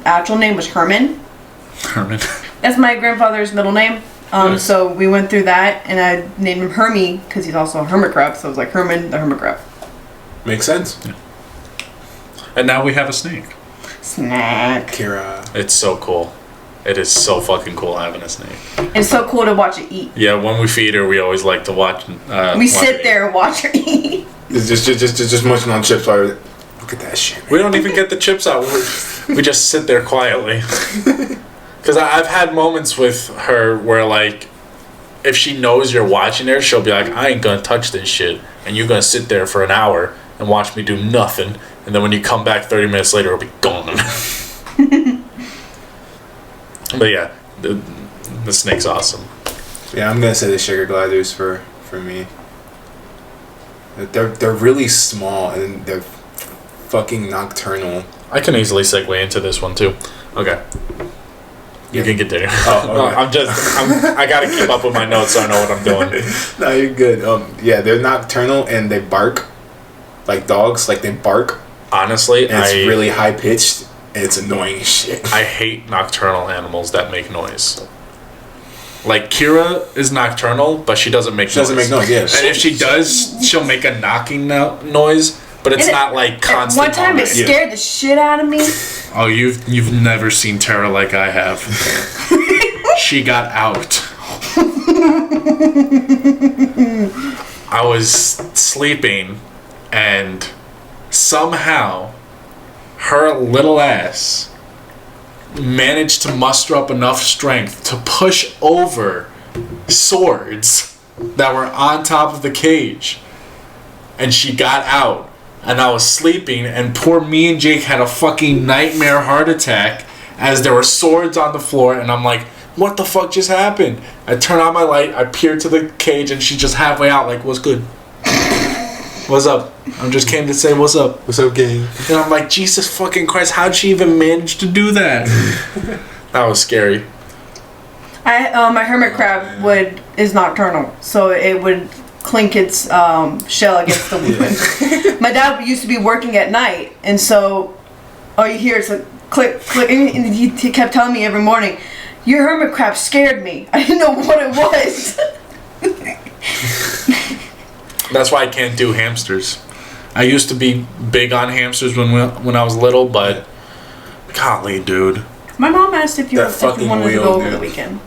actual name was Herman. Herman. That's my grandfather's middle name. Nice. So we went through that, and I named him Hermie because he's also a hermit crab. So I was like Herman the hermit crab. Makes sense. And now we have a snake. Snack. Kira. It's so cool. It is so fucking cool having a snake. It's so cool to watch it eat. Yeah, when we feed her, we always like to watch. We watch sit her there and watch her eat. It's just munching on chips while look at that shit. eat. We don't even get the chips out. We just sit there quietly. Because I've had moments with her where, like, if she knows you're watching her, she'll be like, "I ain't gonna touch this shit," and you're gonna sit there for an hour and watch me do nothing. And then when you come back 30 minutes later, it'll be gone. But yeah, the snake's awesome. Yeah, I'm gonna say the sugar gliders for me. They're really small and they're fucking nocturnal. I can easily segue into this one too. Okay. You can get there. Oh, okay. I gotta keep up with my notes so I know what I'm doing. No, you're good. Yeah, they're nocturnal and they bark like dogs. Like they bark, Honestly, and it's really high pitched and it's annoying as shit. I hate nocturnal animals that make noise. Like Kira is nocturnal, but she doesn't make noise. She doesn't make noise, yeah. And if she does, she'll make a knocking noise, but it's And not like constant. One time it noise. scared the shit out of me. Oh, you've never seen terror like I have. She got out. I was sleeping, and somehow her little ass managed to muster up enough strength to push over swords that were on top of the cage, and she got out. And I was sleeping, and poor me and Jake had a fucking nightmare heart attack as there were swords on the floor, and I'm like, what the fuck just happened? I turn on my light, I peer to the cage, and she's just halfway out like, what's good? What's up? I just came to say what's up. What's up, gang? And I'm like, Jesus fucking Christ, how'd she even manage to do that? That was scary. My hermit crab is nocturnal, so it would clink its shell against the wood. My dad used to be working at night, and so all you hear is a click, click, and he kept telling me every morning, "Your hermit crab scared me. I didn't know what it was." That's why I can't do hamsters. I used to be big on hamsters when I was little, but golly, dude. My mom asked if you fucking wanted to wheel, go over dude. the weekend.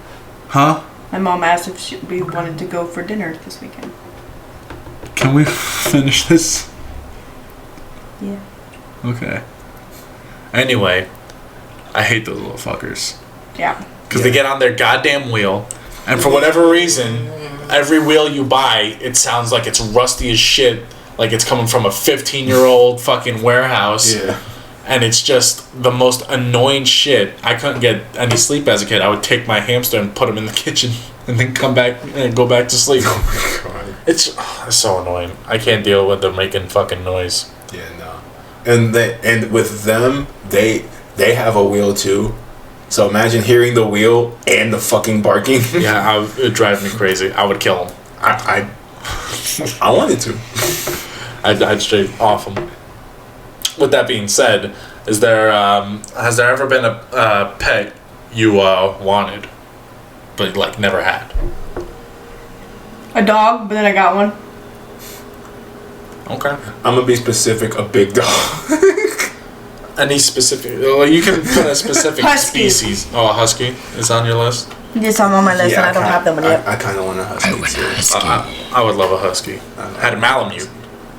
Huh? My mom asked if we wanted to go for dinner this weekend. Can we finish this? Yeah. Okay. Anyway, I hate those little fuckers. Yeah. Because they get on their goddamn wheel, and for whatever reason, every wheel you buy, it sounds like it's rusty as shit, like it's coming from a 15-year-old fucking warehouse. Yeah. And it's just the most annoying shit. I couldn't get any sleep as a kid. I would take my hamster and put him in the kitchen and then come back and go back to sleep. Oh my god. It's so annoying. I can't deal with them making fucking noise. Yeah, no. And with them, they have a wheel too. So imagine hearing the wheel and the fucking barking. Yeah, it would drive me crazy. I would kill them. I wanted to. I'd straight off them. With that being said, has there ever been a pet you wanted, but like never had? A dog, but then I got one. Okay. I'm gonna be specific. A big dog. Any specific? Well, you can put a specific Husky. species. Oh, a husky is on your list. Yes, I'm on my list, and I don't have them yet. I kind of want a husky too. I would love a husky. I had a Malamute,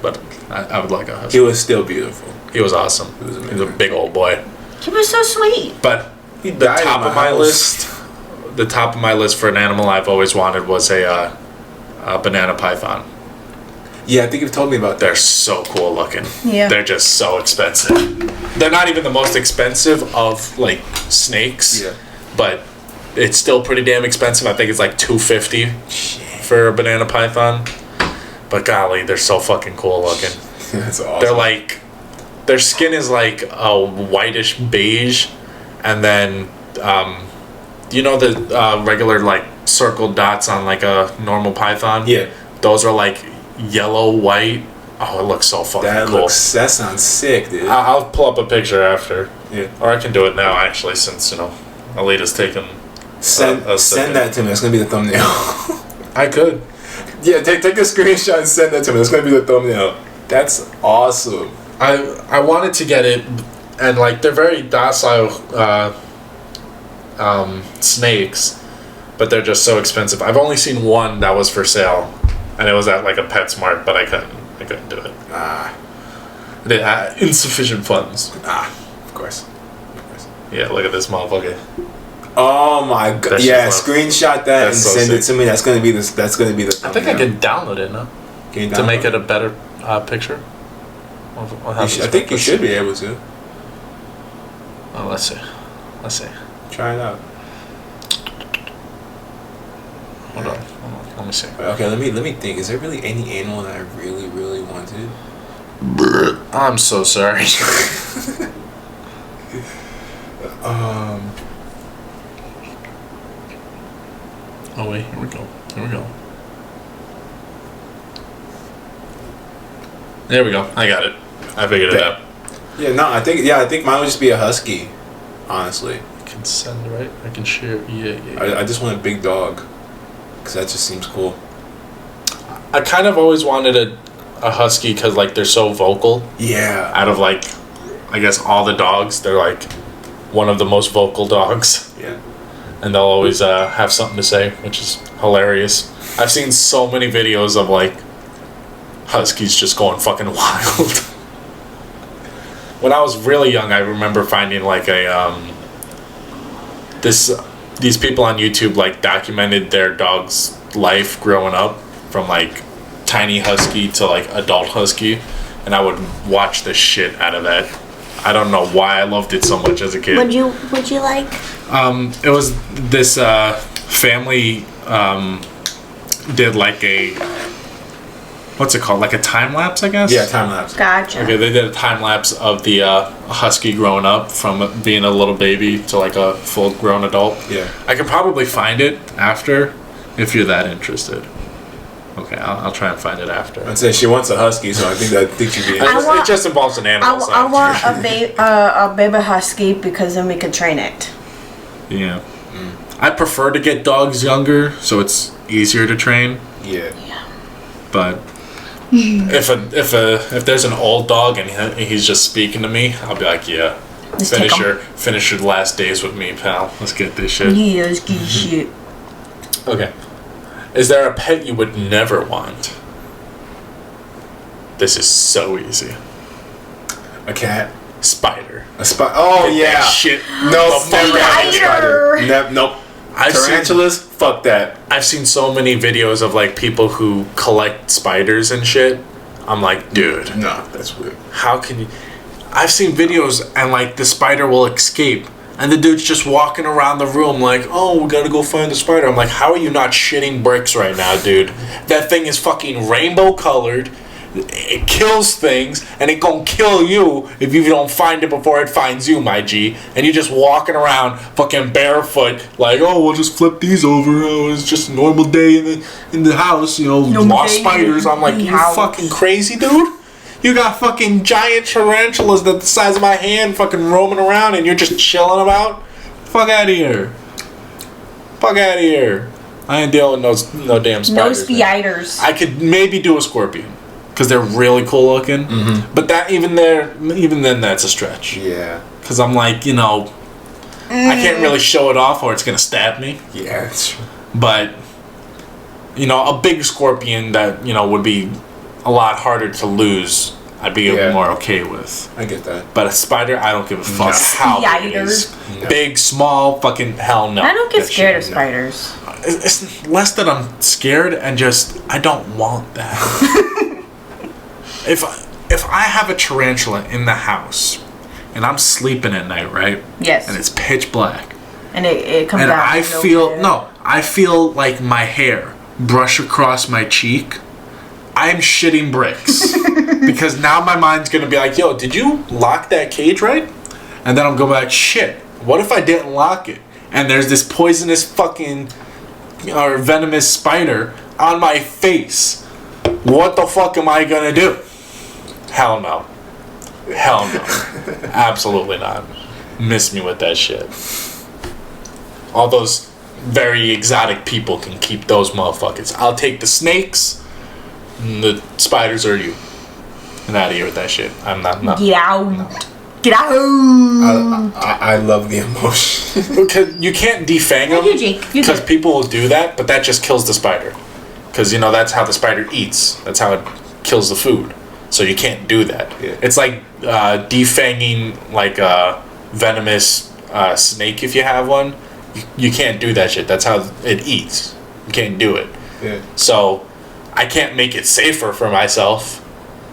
but I would like a husky. He was still beautiful. He was awesome. He was a big old boy. He was so sweet. But the died top in of my my house. list, the top of my list for an animal I've always wanted was a banana python. Yeah, I think you've told me about that. They're so cool looking. Yeah. They're just so expensive. They're not even the most expensive of like snakes. Yeah. But it's still pretty damn expensive. I think it's like $250 for a banana python. But golly, they're so fucking cool looking. That's awesome. They're like, their skin is like a whitish beige, and then you know the regular like circled dots on like a normal python. Yeah. Those are like yellow white. Oh, it looks so fucking cool. That sounds sick, dude. I'll pull up a picture after. Yeah. Or I can do it now actually, since Alita's taken. Send that to me. That's gonna be the thumbnail. I could. Yeah, take a screenshot and send that to me. That's gonna be the thumbnail. That's awesome. I wanted to get it, and like they're very docile snakes, but they're just so expensive. I've only seen one that was for sale, and it was at like a PetSmart, but I couldn't do it. They had insufficient funds. Of course. Yeah, look at this motherfucker. Oh my god! That Yeah, shit's screenshot that and That's so send it sick. to me. That's gonna be the. That's gonna be the. I think I can download it now Can you to make download it a better picture. I think you should be able to. Oh, let's see. Try it out. Hold on. Let me see. Okay, let me think. Is there really any animal that I really, really wanted? I'm so sorry. Oh wait, here we go. There we go. I got it. I figured it out. Yeah, no, I think mine would just be a husky. Honestly, I can send, right? I can share. Yeah. I just want a big dog, cause that just seems cool. I kind of always wanted a husky because like they're so vocal. Yeah. Out of like, I guess all the dogs, they're like one of the most vocal dogs. Yeah. And they'll always have something to say, which is hilarious. I've seen so many videos of like huskies just going fucking wild. When I was really young, I remember finding like a these people on YouTube like documented their dog's life growing up from like tiny husky to like adult husky, and I would watch the shit out of that. I don't know why I loved it so much as a kid. Would you like? It was this family did like what's it called? Like a time lapse, I guess? Yeah, time lapse. Gotcha. Okay, they did a time lapse of the husky growing up from being a little baby to like a full grown adult. Yeah. I could probably find it after if you're that interested. Okay, I'll try and find it after. I'd say she wants a husky, so I think she'd be. It just involves an animal. so I want a baby husky because then we can train it. Yeah. I prefer to get dogs younger so it's easier to train, Yeah. but if there's an old dog and he's just speaking to me, I'll be like, yeah, Let's take 'em. finish your last days with me, pal. let's get this shit. Yeah, let's get shit. Okay. Is there a pet you would never want? This is so easy. A cat. Spider. A spider. Oh yeah. That shit. No, The never fuck had a out. spider. Nope. I've seen- Tarantulas. Fuck that. I've seen so many videos of like people who collect spiders and shit. I'm like, dude, No, that's weird. how can you? I've seen videos and like the spider will escape and the dude's just walking around the room like, oh, we gotta go find the spider. I'm like, how are you not shitting bricks right now, dude? That thing is fucking rainbow colored. It kills things and it gonna kill you if you don't find it before it finds you, my G. And you're just walking around fucking barefoot like, oh, we'll just flip these over. Oh, it's just a normal day in the house, you know, lost day spiders. I'm like, in the you house. fucking crazy, dude? You got fucking giant tarantulas that the size of my hand fucking roaming around and you're just chilling about? Fuck out of here. Fuck out of here. I ain't dealing with no damn No spiders. man. spiders. I could maybe do a scorpion because they're really cool looking. But that even then that's a stretch. Yeah. Because I'm like, you know, I can't really show it off or it's gonna stab me. Yeah. That's true. But you know, a big scorpion that you know would be a lot harder to lose. I'd be Yeah. more okay with. I get that. But a spider, I don't give a fuck No. how big it is. No. Big, small, fucking hell no. I don't get That scared of shit, no. spiders. It's less that I'm scared and just I don't want that. if I have a tarantula in the house and I'm sleeping at night, right? Yes. And it's pitch black. And it comes And out. I feel like my hair brush across my cheek. I'm shitting bricks. Because now my mind's gonna be like, yo, did you lock that cage right? And then I'm going back, shit, what if I didn't lock it? And there's this poisonous fucking or venomous spider on my face. What the fuck am I gonna do? Hell no. Hell no. Absolutely not. Miss me with that shit. All those very exotic people can keep those motherfuckers. I'll take the snakes, and the spiders are you. And out of here with that shit. I'm not. No. Get out. Get out. I love the emotion. Because you can't defang them. you, Jake. You Because good. people will do that, but that just kills the spider. Because, you know, that's how the spider eats. That's how it kills the food. So you can't do that. Yeah. It's like defanging like a venomous snake if you have one. You can't do that shit. That's how it eats. You can't do it. Yeah. So I can't make it safer for myself.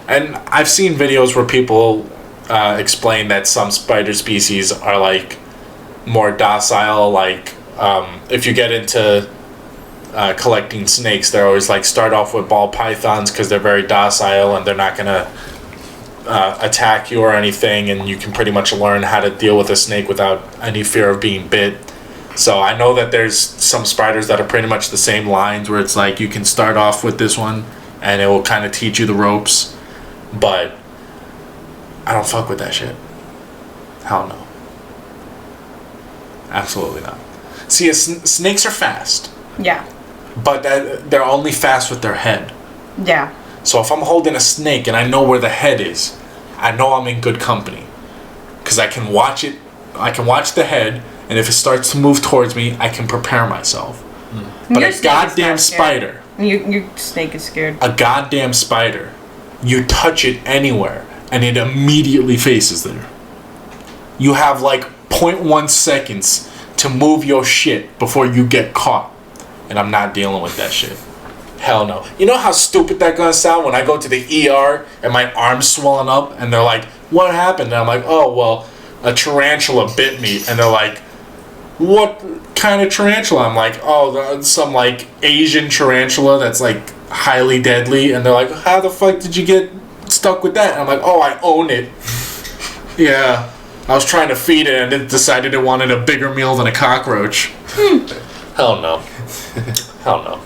And I've seen videos where people explain that some spider species are like more docile. Like if you get into collecting snakes, they're always like start off with ball pythons because they're very docile and they're not gonna attack you or anything, and you can pretty much learn how to deal with a snake without any fear of being bit. So I know that there's some spiders that are pretty much the same lines where it's like you can start off with this one and it will kind of teach you the ropes, but I don't fuck with that shit. Hell no. Absolutely not. See, snakes are fast, Yeah. but they're only fast with their head. Yeah. So if I'm holding a snake and I know where the head is, I know I'm in good company. Because I can watch it, I can watch the head, and if it starts to move towards me, I can prepare myself. But Your a snake is goddamn not scared. spider, Your snake is scared. a goddamn spider, you touch it anywhere, and it immediately faces there. You have like 0.1 seconds to move your shit before you get caught. And I'm not dealing with that shit. Hell no. You know how stupid that gonna sound when I go to the ER and my arm's swelling up and they're like, what happened? And I'm like, oh, well, a tarantula bit me. And they're like, what kind of tarantula? I'm like, oh, some like Asian tarantula that's like highly deadly, and they're like, how the fuck did you get stuck with that? And I'm like, oh, I own it. Yeah. I was trying to feed it and it decided it wanted a bigger meal than a cockroach. Hell no. Hell no.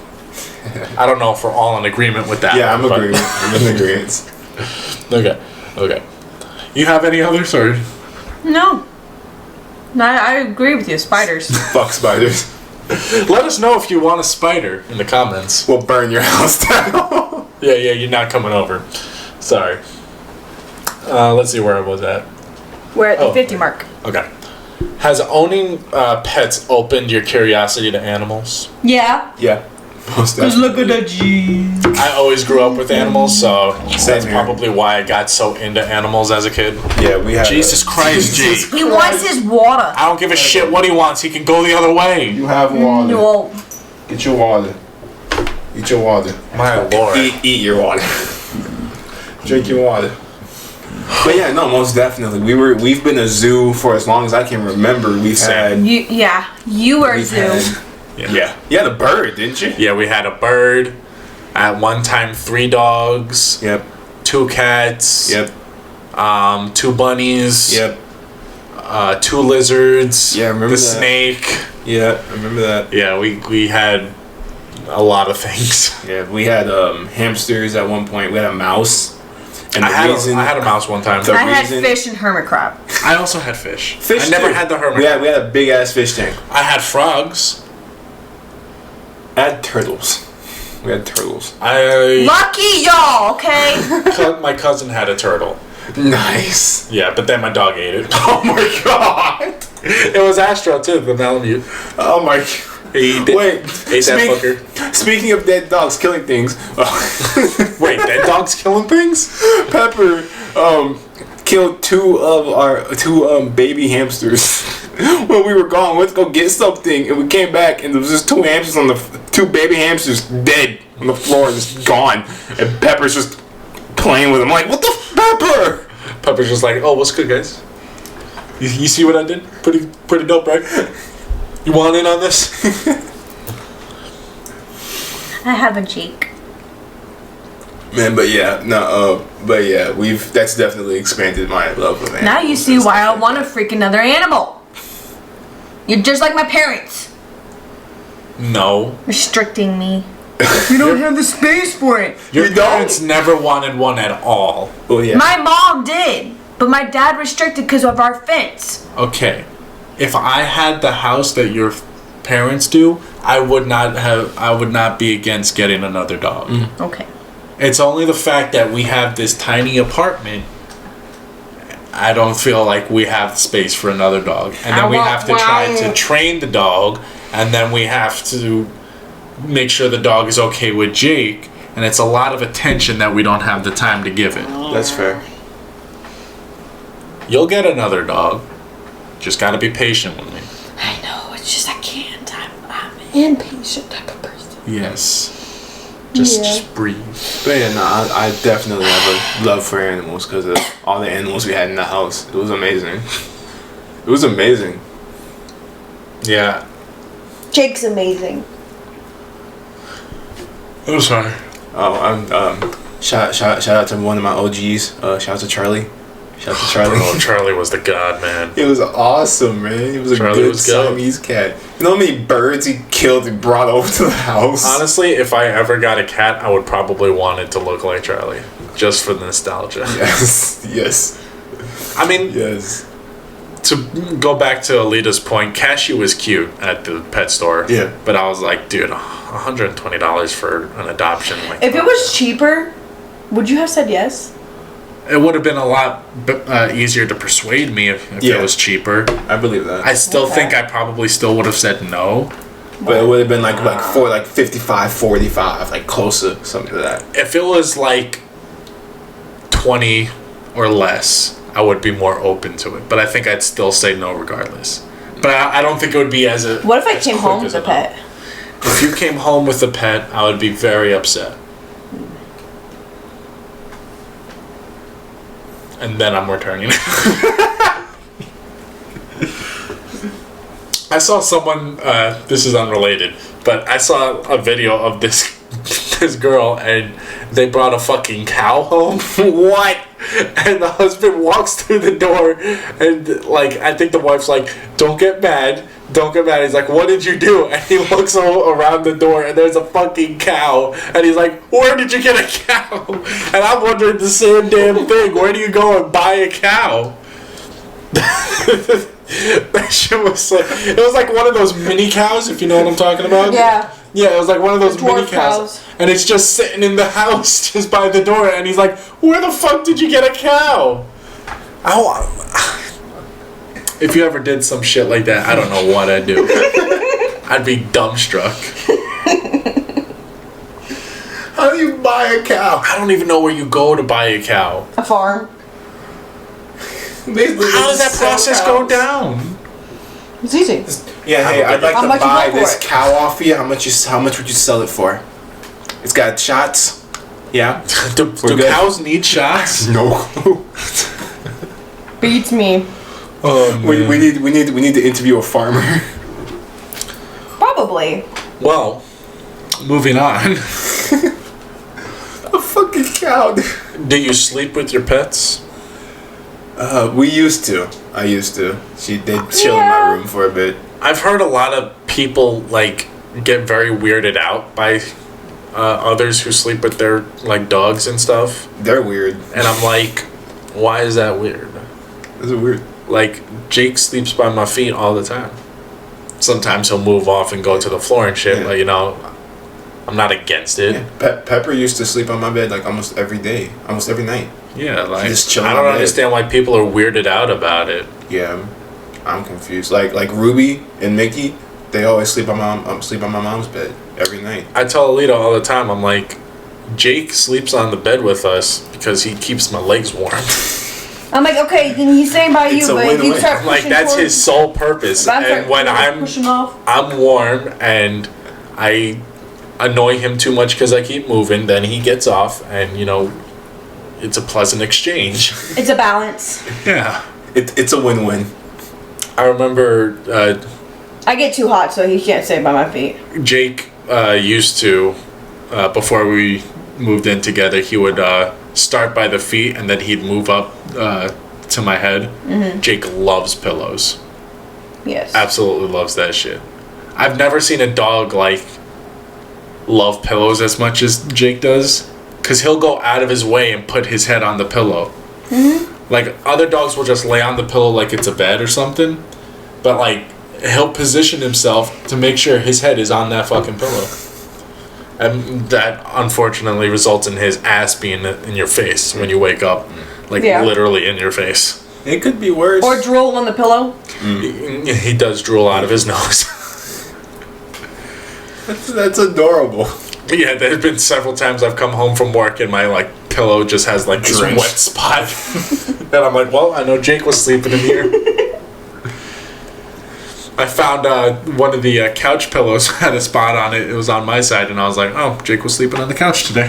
I don't know if we're all in agreement with that. Yeah, I'm agreeing. I'm in agreement. Okay. You have any others, or? No. No, I agree with you. Spiders. Fuck spiders. Let us know if you want a spider in the comments. We'll burn your house down. Yeah, you're not coming over. Sorry. Let's see where I was at. We're at the Oh. 50 mark. Okay. Has owning pets opened your curiosity to animals? Yeah. Yeah. Most Cause look at the G. I always grew up with animals, so Same that's here. probably why I got so into animals as a kid. Yeah, we have. Jesus Christ, G. He wants his water. I don't give a shit what he wants. He can go the other way. You have water. No. Get your water. Eat your water. My lord. Eat your water. Drink your water. But yeah, no, most definitely. We've been a zoo for as long as I can remember. We've had. You were We've zoo. had. Yeah. You had a bird, didn't you? Yeah, we had a bird. At one time, 3 dogs. Yep. 2 cats. Yep. 2 bunnies. Yep. 2 lizards. Yeah, I remember the that. snake. Yeah, I remember that. Yeah, we had a lot of things. Yeah, we had hamsters at one point. We had a mouse. And I had a mouse one time. I had reason- fish and hermit crab. I also had fish. Fish I never too. had the hermit. We had a big ass fish tank. I had frogs. I had turtles. We had turtles. Lucky y'all, okay? My cousin had a turtle. Nice. Yeah, but then my dog ate it. Oh my god. It was Astro too, the Malamute. Oh my. He did, Wait. ate that fucker. Speaking of dead dogs killing things. Wait, dead dogs killing things? Pepper killed 2 of our 2 baby hamsters. When we were gone, went to go get something, and we came back, and there was just 2 hamsters on the 2 baby hamsters dead on the floor, just gone. And Pepper's just playing with them. I'm like, what the Pepper? Pepper's just like, oh, what's good, guys? You see what I did? Pretty dope, right? You want in on this? I have a cheek. Man, but yeah, that's definitely expanded my love of animals. Now you see why I want to freak another animal. You're just like my parents. No. Restricting me. You don't have the space for it. Your You don't? parents never wanted one at all. Oh yeah. My mom did, but my dad restricted because of our fence. Okay. If I had the house that your parents do, I would not be against getting another dog. Okay. It's only the fact that we have this tiny apartment. I don't feel like we have space for another dog. And then we have to try to train the dog, and then we have to make sure the dog is okay with Jake, and it's a lot of attention that we don't have the time to give it. That's fair. You'll get another dog. Just gotta be patient with me. I know, it's just I can't. I'm an impatient type of person. Yes. Just breathe. But yeah, no, I definitely have a love for animals because of all the animals we had in the house. It was amazing. It was amazing. Yeah. Jake's amazing. I'm sorry. Oh, shout out to one of my OGs. Shout out to Charlie. Shout out to Charlie. Oh, Charlie was the god, man. It was awesome, man. It was a Charlie good was good. Siamese cat. You know how many birds he killed and brought over to the house? Honestly, if I ever got a cat, I would probably want it to look like Charlie. Just for the nostalgia. Yes. I mean, Yes. to go back to Alita's point, Cashew was cute at the pet store. Yeah. But I was like, dude, $120 for an adoption. Like, If it was cheaper, would you have said yes? it would have been a lot easier to persuade me if Yeah. it was cheaper. I believe that. I still Okay. think I probably still would have said no. But it would have been like 55, 45, like closer, something to that. If it was like 20 or less, I would be more open to it. But I think I'd still say no regardless. But I don't think it would be as a. What if I as came quick home as with a no. pet? If you came home with a pet, I would be very upset. And then I'm returning it. I saw someone, this is unrelated, but I saw a video of this his girl, and they brought a fucking cow home. What? And the husband walks through the door, and like I think the wife's like, "Don't get mad, don't get mad." He's like, "What did you do?" And he looks around the door, and there's a fucking cow, and he's like, "Where did you get a cow?" And I'm wondering the same damn thing. Where do you go and buy a cow? That shit was like, it was like one of those mini cows, if you know what I'm talking about. Yeah. Yeah, it was like one of those The dwarf mini cows. And it's just sitting in the house just by the door, and he's like, "Where the fuck did you get a cow?" If you ever did some shit like that, I don't know what I'd do. I'd be dumbstruck. How do you buy a cow? I don't even know where you go to buy a cow. A farm. How does that process go down? It's easy. Yeah, hey, I'd like How to much you buy go for this it? cow off you. How much would you sell it for? It's got shots. Yeah. Do We're good. cows need shots? No. Beats me. Oh, we need to interview a farmer. Probably. Well, moving on. A fucking cow. Do you sleep with your pets? We used to. I used to. They'd chill in my room for a bit. I've heard a lot of people like get very weirded out by others who sleep with their like dogs and stuff, They're weird. and I'm like, why is that weird? This is weird. Like Jake sleeps by my feet all the time. Sometimes he'll move off and go to the floor and shit. Yeah. Like, you know, I'm not against it. Yeah. Pepper used to sleep on my bed like almost every day, almost every night. Yeah, like Just chill I in don't my bed. understand why people are weirded out about it. Yeah, I'm confused. Like Ruby and Mickey, they always sleep on my mom's bed every night. I tell Alita all the time, I'm like, Jake sleeps on the bed with us because he keeps my legs warm. I'm like, okay, then he's saying by It's you, a but if you win-win. start Like pushing that's towards, his sole purpose. if I start And when pushing off, I'm warm and I annoy him too much because I keep moving, then he gets off, and you know, it's a pleasant exchange. it's a balance. Yeah. It's a win-win. I remember I get too hot, so he can't stay by my feet. Jake used to, before we moved in together, he would start by the feet and then he'd move up to my head. Mm-hmm. Jake loves pillows. Yes. Absolutely loves that shit. I've never seen a dog like love pillows as much as Jake does, because he'll go out of his way and put his head on the pillow. Mm-hmm. Like other dogs will just lay on the pillow like it's a bed or something, but like he'll position himself to make sure his head is on that fucking pillow. And that unfortunately results in his ass being in your face when you wake up, like literally in your face. It could be worse. Or drool on the pillow. He does drool out of his nose. That's adorable. Yeah, there's been several times I've come home from work and my like pillow just has like this Drenched. wet spot, and I'm like, well, I know Jake was sleeping in here. I found one of the couch pillows had a spot on it. It was on my side, and I was like, oh, Jake was sleeping on the couch today.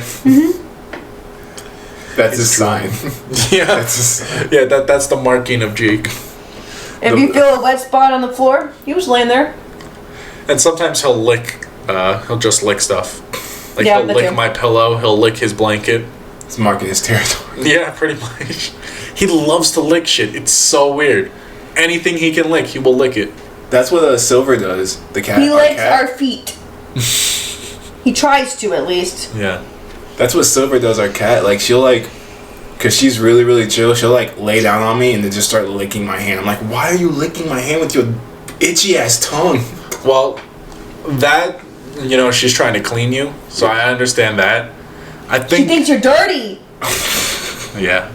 That's a sign. Yeah, yeah, that's the marking of Jake. If you feel a wet spot on the floor, he was laying there. And sometimes he'll lick. He'll just lick stuff. Like Yeah, he'll that lick too. my pillow. He'll lick his blanket. It's marking his territory. Yeah, pretty much. He loves to lick shit. It's so weird. Anything he can lick, he will lick it. That's what Silver does. The cat. He our licks cat. our feet. He tries to, at least. Yeah. That's what Silver does. Our cat. Like she'll like, cause she's really really chill. She'll like lay down on me and then just start licking my hand. I'm like, why are you licking my hand with your itchy ass tongue? Well, that, you know, she's trying to clean you, so I understand that. I He think, thinks you're dirty. yeah.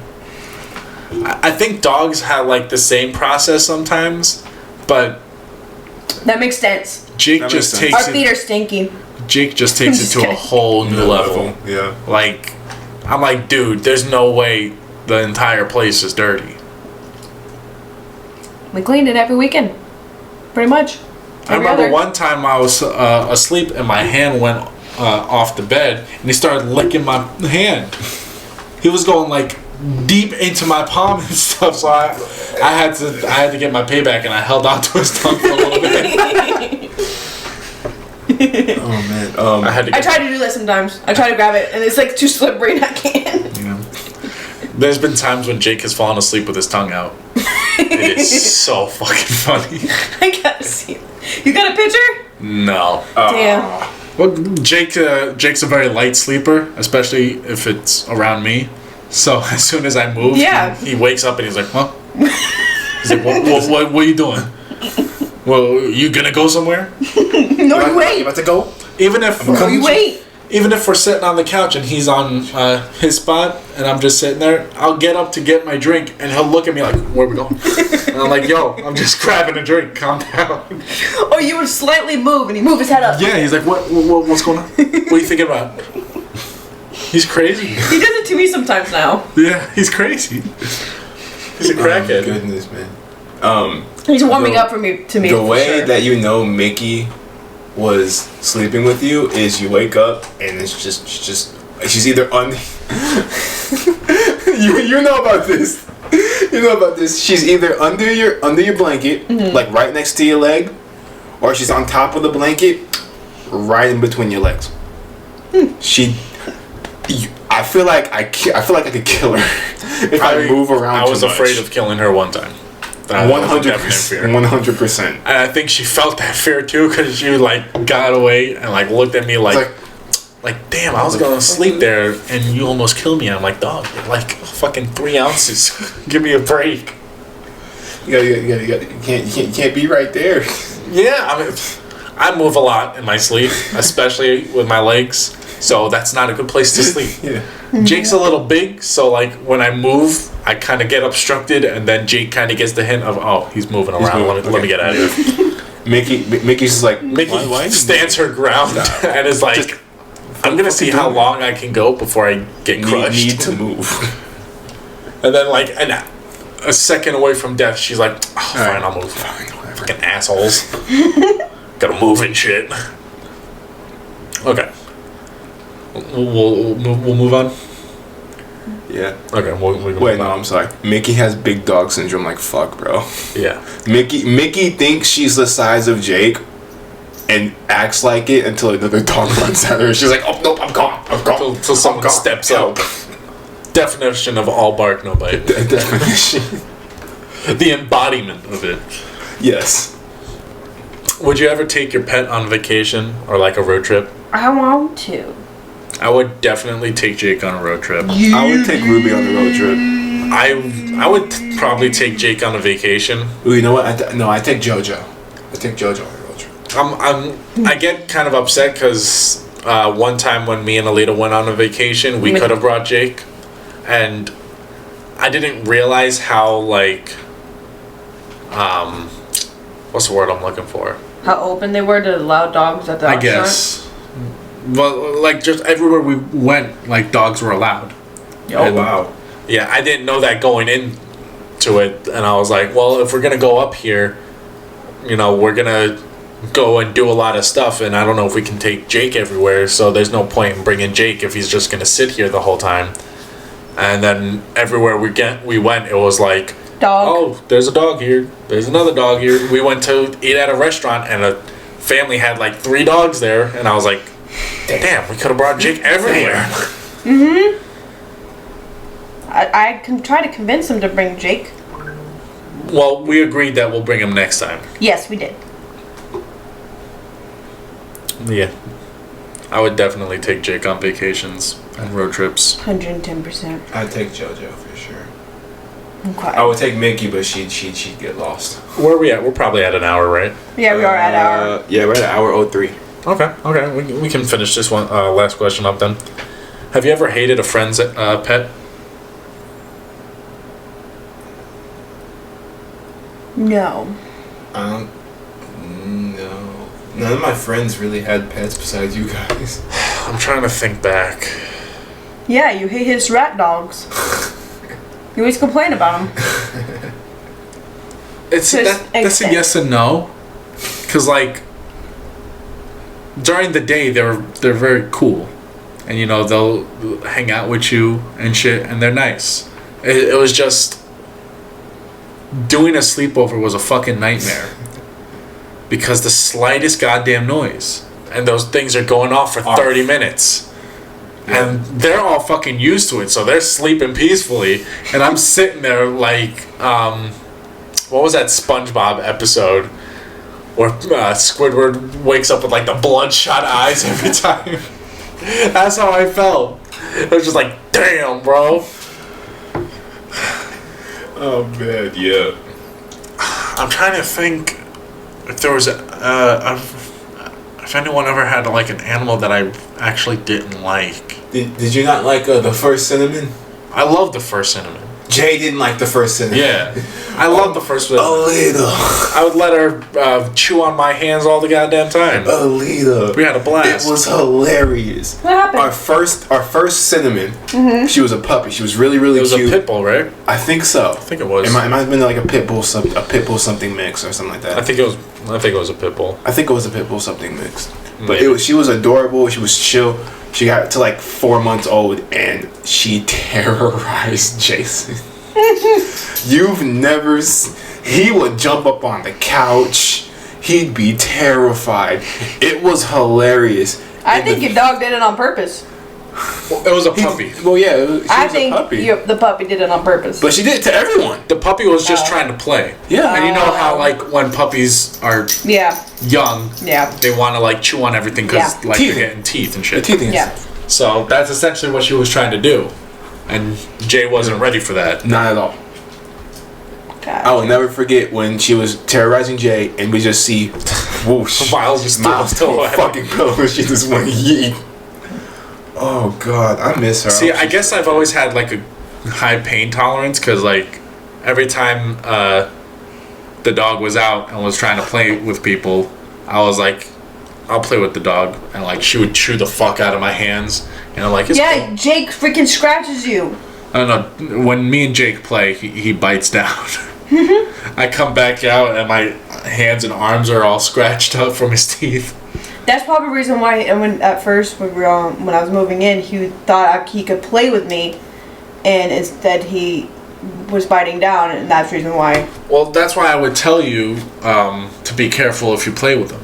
I think dogs have like the same process sometimes, but That makes sense. Jake That just makes sense. takes Our feet it. are stinky. Jake just takes I'm it just to a kidding. whole new level. Yeah. Like, I'm like, dude, there's no way the entire place is dirty. We cleaned it every weekend. Pretty much. I remember one time I was asleep and my hand went off the bed and he started licking my hand. He was going like deep into my palm and stuff, so I had to get my payback and I held on to his tongue for a little bit. Oh man. I had to. I try to do that sometimes. I try to grab it, and it's like too slippery, and I can't. Yeah. There's been times when Jake has fallen asleep with his tongue out. It is so fucking funny. I gotta see it. You got a picture? No. Damn. Well, Jake's a very light sleeper, especially if it's around me. So as soon as I move, Yeah. he wakes up and he's like, huh? He's like, what are you doing? Well, you gonna go somewhere? No, you wait. You about to go? Even if No, you wait. Even if we're sitting on the couch and he's on his spot and I'm just sitting there, I'll get up to get my drink and he'll look at me like, where are we going? And I'm like, yo, I'm just grabbing a drink. Calm down. Or you would slightly move, and he move his head up. Yeah, he's like, what's going on? What are you thinking about? He's crazy. He does it to me sometimes now. Yeah, he's crazy. He's a crackhead. Goodness, man. He's warming up to me. The for way sure. that you know Mickey was sleeping with you is you wake up and it's just she's either on. you know about this. You know about this. She's either under your blanket, like right next to your leg, or she's on top of the blanket, right in between your legs. I feel like I could kill her if I move around. I was too much. afraid of killing her one time. That was a definite fear. 100%. And I think she felt that fear too because she like got away and like looked at me like damn, I was gonna sleep there and you almost killed me. And I'm like, dog, you're like fucking 3 ounces. Give me a break. You can't be right there. Yeah, I mean, I move a lot in my sleep, especially with my legs. So that's not a good place to sleep. Yeah. Jake's a little big, so like when I move, I kind of get obstructed, and then Jake kind of gets the hint of, oh, he's moving around. Let me get out of here. Mickey's just like, Mickey why stands her ground and is like, I'm gonna see how long I can go before I get crushed. Need to move. And then like a second away from death, she's like, oh, fine, I'll move. Fine, whatever. Fucking assholes. Gotta move and shit. Okay. We'll move on. Yeah. Okay. Wait, no, I'm sorry. Mickey has big dog syndrome. Like, fuck, bro. Yeah. Mickey thinks she's the size of Jake, and acts like it until another dog runs at her. She's like, oh nope, I'm gone. Until someone steps up. Definition of all bark, no bite. Definition. The embodiment of it. Yes. Would you ever take your pet on vacation or like a road trip? I want to. I would definitely take Jake on a road trip. I would take Ruby on the road trip. I would probably take Jake on a vacation. Ooh, you know what? I take JoJo. I take JoJo on the road trip. I get kind of upset because one time when me and Alita went on a vacation, we could have brought Jake, and I didn't realize how like what's the word I'm looking for? How open they were to allow dogs at the I guess. Well, like just everywhere we went, like dogs were allowed. Oh wow. Yeah, I didn't know that going into it, and I was like, well, if we're gonna go up here, you know, we're gonna go and do a lot of stuff, and I don't know if we can take Jake everywhere, so there's no point in bringing Jake if he's just gonna sit here the whole time. And then everywhere we went, it was like, dog. oh, there's a dog here, there's another dog here. We went to eat at a restaurant, and a family had like 3 dogs there, and I was like, damn, we could have brought Jake everywhere. Mm-hmm. I can try to convince him to bring Jake. Well, we agreed that we'll bring him next time. Yes, we did. Yeah. I would definitely take Jake on vacations and road trips. 110%. I'd take JoJo for sure. Okay. I would take Mickey, but she'd get lost. Where are we at? We're probably at an hour, right? Yeah, we are at our. Yeah, we're at hour 03. Okay. We can finish this one last question up then. Have you ever hated a friend's pet? No. No. None of my friends really had pets besides you guys. I'm trying to think back. Yeah, you hate his rat dogs. You always complain about them. That's a yes and no. Because, like, during the day, they're very cool. And, you know, they'll hang out with you and shit, and they're nice. It was just... Doing a sleepover was a fucking nightmare. Because the slightest goddamn noise. and those things are going off for 30 minutes. And they're all fucking used to it, so they're sleeping peacefully. And I'm sitting there like, what was that SpongeBob episode where Squidward wakes up with like the bloodshot eyes every time? That's how I felt. It was just like, damn, bro. Oh man, yeah. I'm trying to think if there was if anyone ever had like an animal that I actually didn't like. Did you not like the first cinnamon? I love the first cinnamon. Jay didn't like the first cinnamon. Yeah, I love the first cinnamon. Alita. I would let her chew on my hands all the goddamn time. Alita. We had a blast. It was hilarious. What happened? Our first cinnamon. She was a puppy. She was really It was cute. a pit bull, right? I think so. I think it was. It might have been like a pit bull something mix or something like that. I think it was a pit bull. I think it was a pit bull something mixed. But Maybe. she was adorable. She was chill. She got to like 4 months old and she terrorized Jason. You've never. He would jump up on the couch. He'd be terrified. It was hilarious. I think your dog did it on purpose. Well, it was a puppy. Well, yeah, she I was think a puppy. the puppy did it on purpose. But she did it to everyone. The puppy was just trying to play. Yeah. And you know how like when puppies are Yeah. young, Yeah. they want to like chew on everything because Yeah. like Teeth. they're getting teeth and The shit. teething. Yeah. So that's essentially what she was trying to do, and Jay wasn't ready for that. Not at all. God. I will never forget when she was terrorizing Jay and we just see whoosh. Miles is still ahead. fucking pillow. She just went yeet. Oh god, I miss her. See, I guess I've always had like a high pain tolerance because like every time the dog was out and was trying to play with people, I was like, I'll play with the dog, and like she would chew the fuck out of my hands, and I'm like, it's Yeah, cool. Jake freaking scratches you. I don't know. When me and Jake play, he bites down. I come back out and my hands and arms are all scratched up from his teeth. That's probably the reason why. And when at first when I was moving in, he thought he could play with me, and instead he was biting down, and that's the reason why. Well, that's why I would tell you to be careful if you play with him.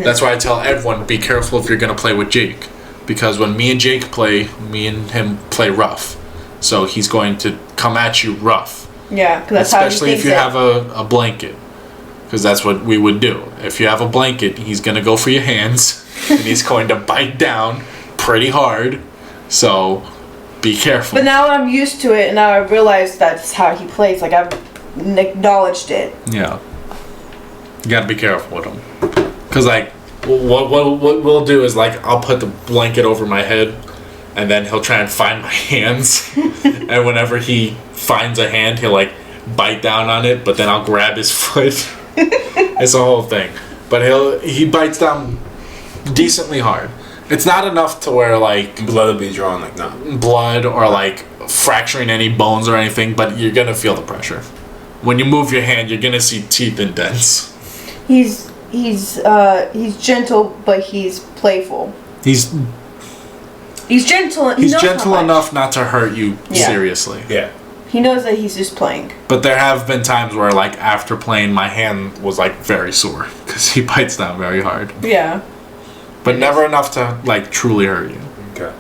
That's why I tell everyone, be careful if you're going to play with Jake. Because when me and Jake play, me and him play rough. So he's going to come at you rough. Yeah, because that's Especially how he if you have a blanket. Because that's what we would do. If you have a blanket, he's going to go for your hands. And he's going to bite down pretty hard. So be careful. But now I'm used to it, and now I realize that's how he plays. Like, I've acknowledged it. Yeah. You got to be careful with him. Because, like, what we'll do is, like, I'll put the blanket over my head, and then he'll try and find my hands. And whenever he finds a hand, he'll, like, bite down on it, but then I'll grab his foot. It's a whole thing. But he bites down decently hard. It's not enough to where, like, blood will be drawn like nah. blood or, like, fracturing any bones or anything, but you're going to feel the pressure. When you move your hand, you're going to see teeth indents. He's gentle, but he's playful. He's gentle. He's gentle enough not to hurt you Yeah. seriously. Yeah. He knows that he's just playing. But there have been times where, like, after playing, my hand was, like, very sore. Because he bites down very hard. Yeah. But never enough to, like, truly hurt you. Okay.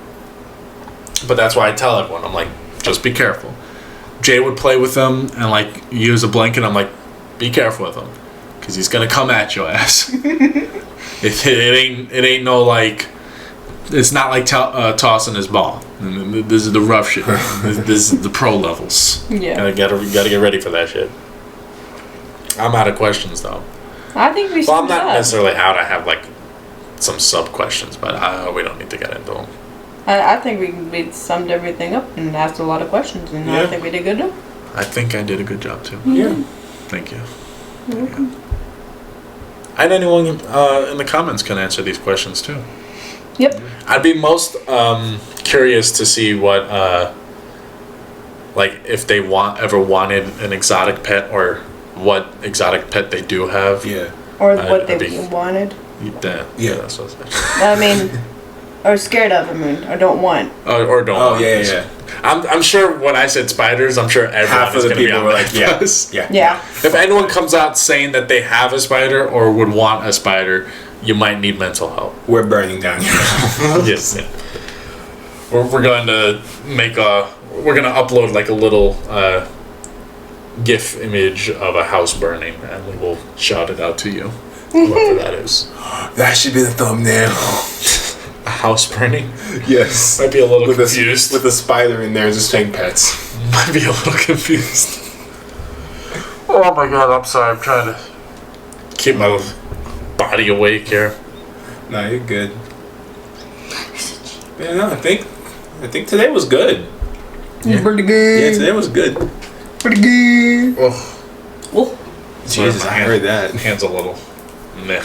But that's why I tell everyone, I'm like, just be careful. Jay would play with him and, like, use a blanket. I'm like, be careful with him. Because he's going to come at your ass. it ain't no, like... It's not like tossing his ball. This is the rough shit. This is the pro levels. Yeah. Gotta get ready for that shit. I'm out of questions though. I think we. Well, I'm not necessarily out. I have like some sub questions, but we don't need to get into them. I think we summed everything up and asked a lot of questions, and Yeah. I think we did good enough. I think I did a good job too. Yeah. Thank you. You're welcome. And anyone in the comments can answer these questions too. Yep. I'd be most curious to see what, like, if they ever wanted an exotic pet, or what exotic pet they do have. Yeah. Or I'd what they be- wanted. Yeah, that's what I said. I mean, or scared of. I mean, or don't want. Or don't. Oh want yeah, this. yeah. I'm sure when I said spiders, I'm sure everyone Half is of the going to be people on were that like, yeah, bus. yeah. Yeah. If anyone comes out saying that they have a spider or would want a spider, you might need mental help. We're burning down your house. Yes. We're going to we're going to upload like a little GIF image of a house burning, and we will shout it out to you, whoever that is. That should be the thumbnail. A house burning? Yes. Might be a little confused. With a spider in there just saying pets. Might be a little confused. Oh my god, I'm sorry. I'm trying to keep my body awake here. No, you're good. Yeah, no, I think today was good. Yeah. Pretty good. Yeah, today was good. Pretty good. Oh, Jesus, I heard that. Hand's a little meh.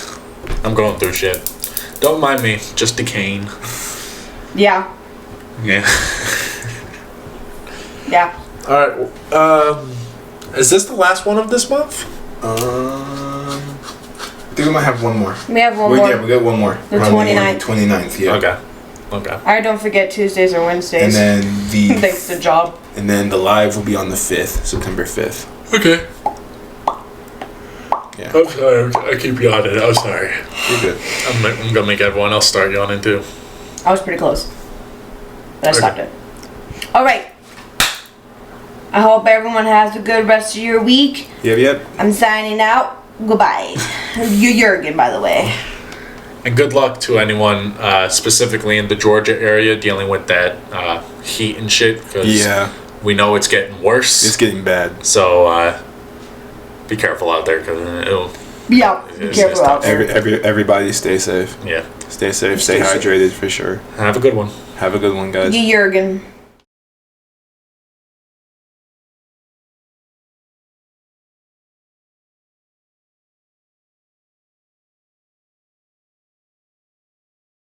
I'm going through shit. Don't mind me, just decaying. Yeah. Yeah. Yeah. Alright, is this the last one of this month? I think we might have one more. We have one more. Yeah, we got one more. The 29th. 29th, yeah. Okay. Alright, don't forget Tuesdays or And Wednesdays. then Thanks to job. And then the live will be on the 5th, September 5th. Okay. Yeah. I'm sorry, I keep yawning. I'm sorry. You're good. I'm gonna make everyone else start yawning too. I was pretty close. But I stopped it. Alright. I hope everyone has a good rest of your week. Yep. I'm signing out. Goodbye. You're Jurgen, by the way. And good luck to anyone specifically in the Georgia area dealing with that heat and shit. Cause we know it's getting worse. It's getting bad. So be careful out there, because it'll... Yeah, be careful out there. Everybody stay safe. Yeah. Stay safe, stay hydrated for sure. Have a good one. Have a good one, guys. Jurgen.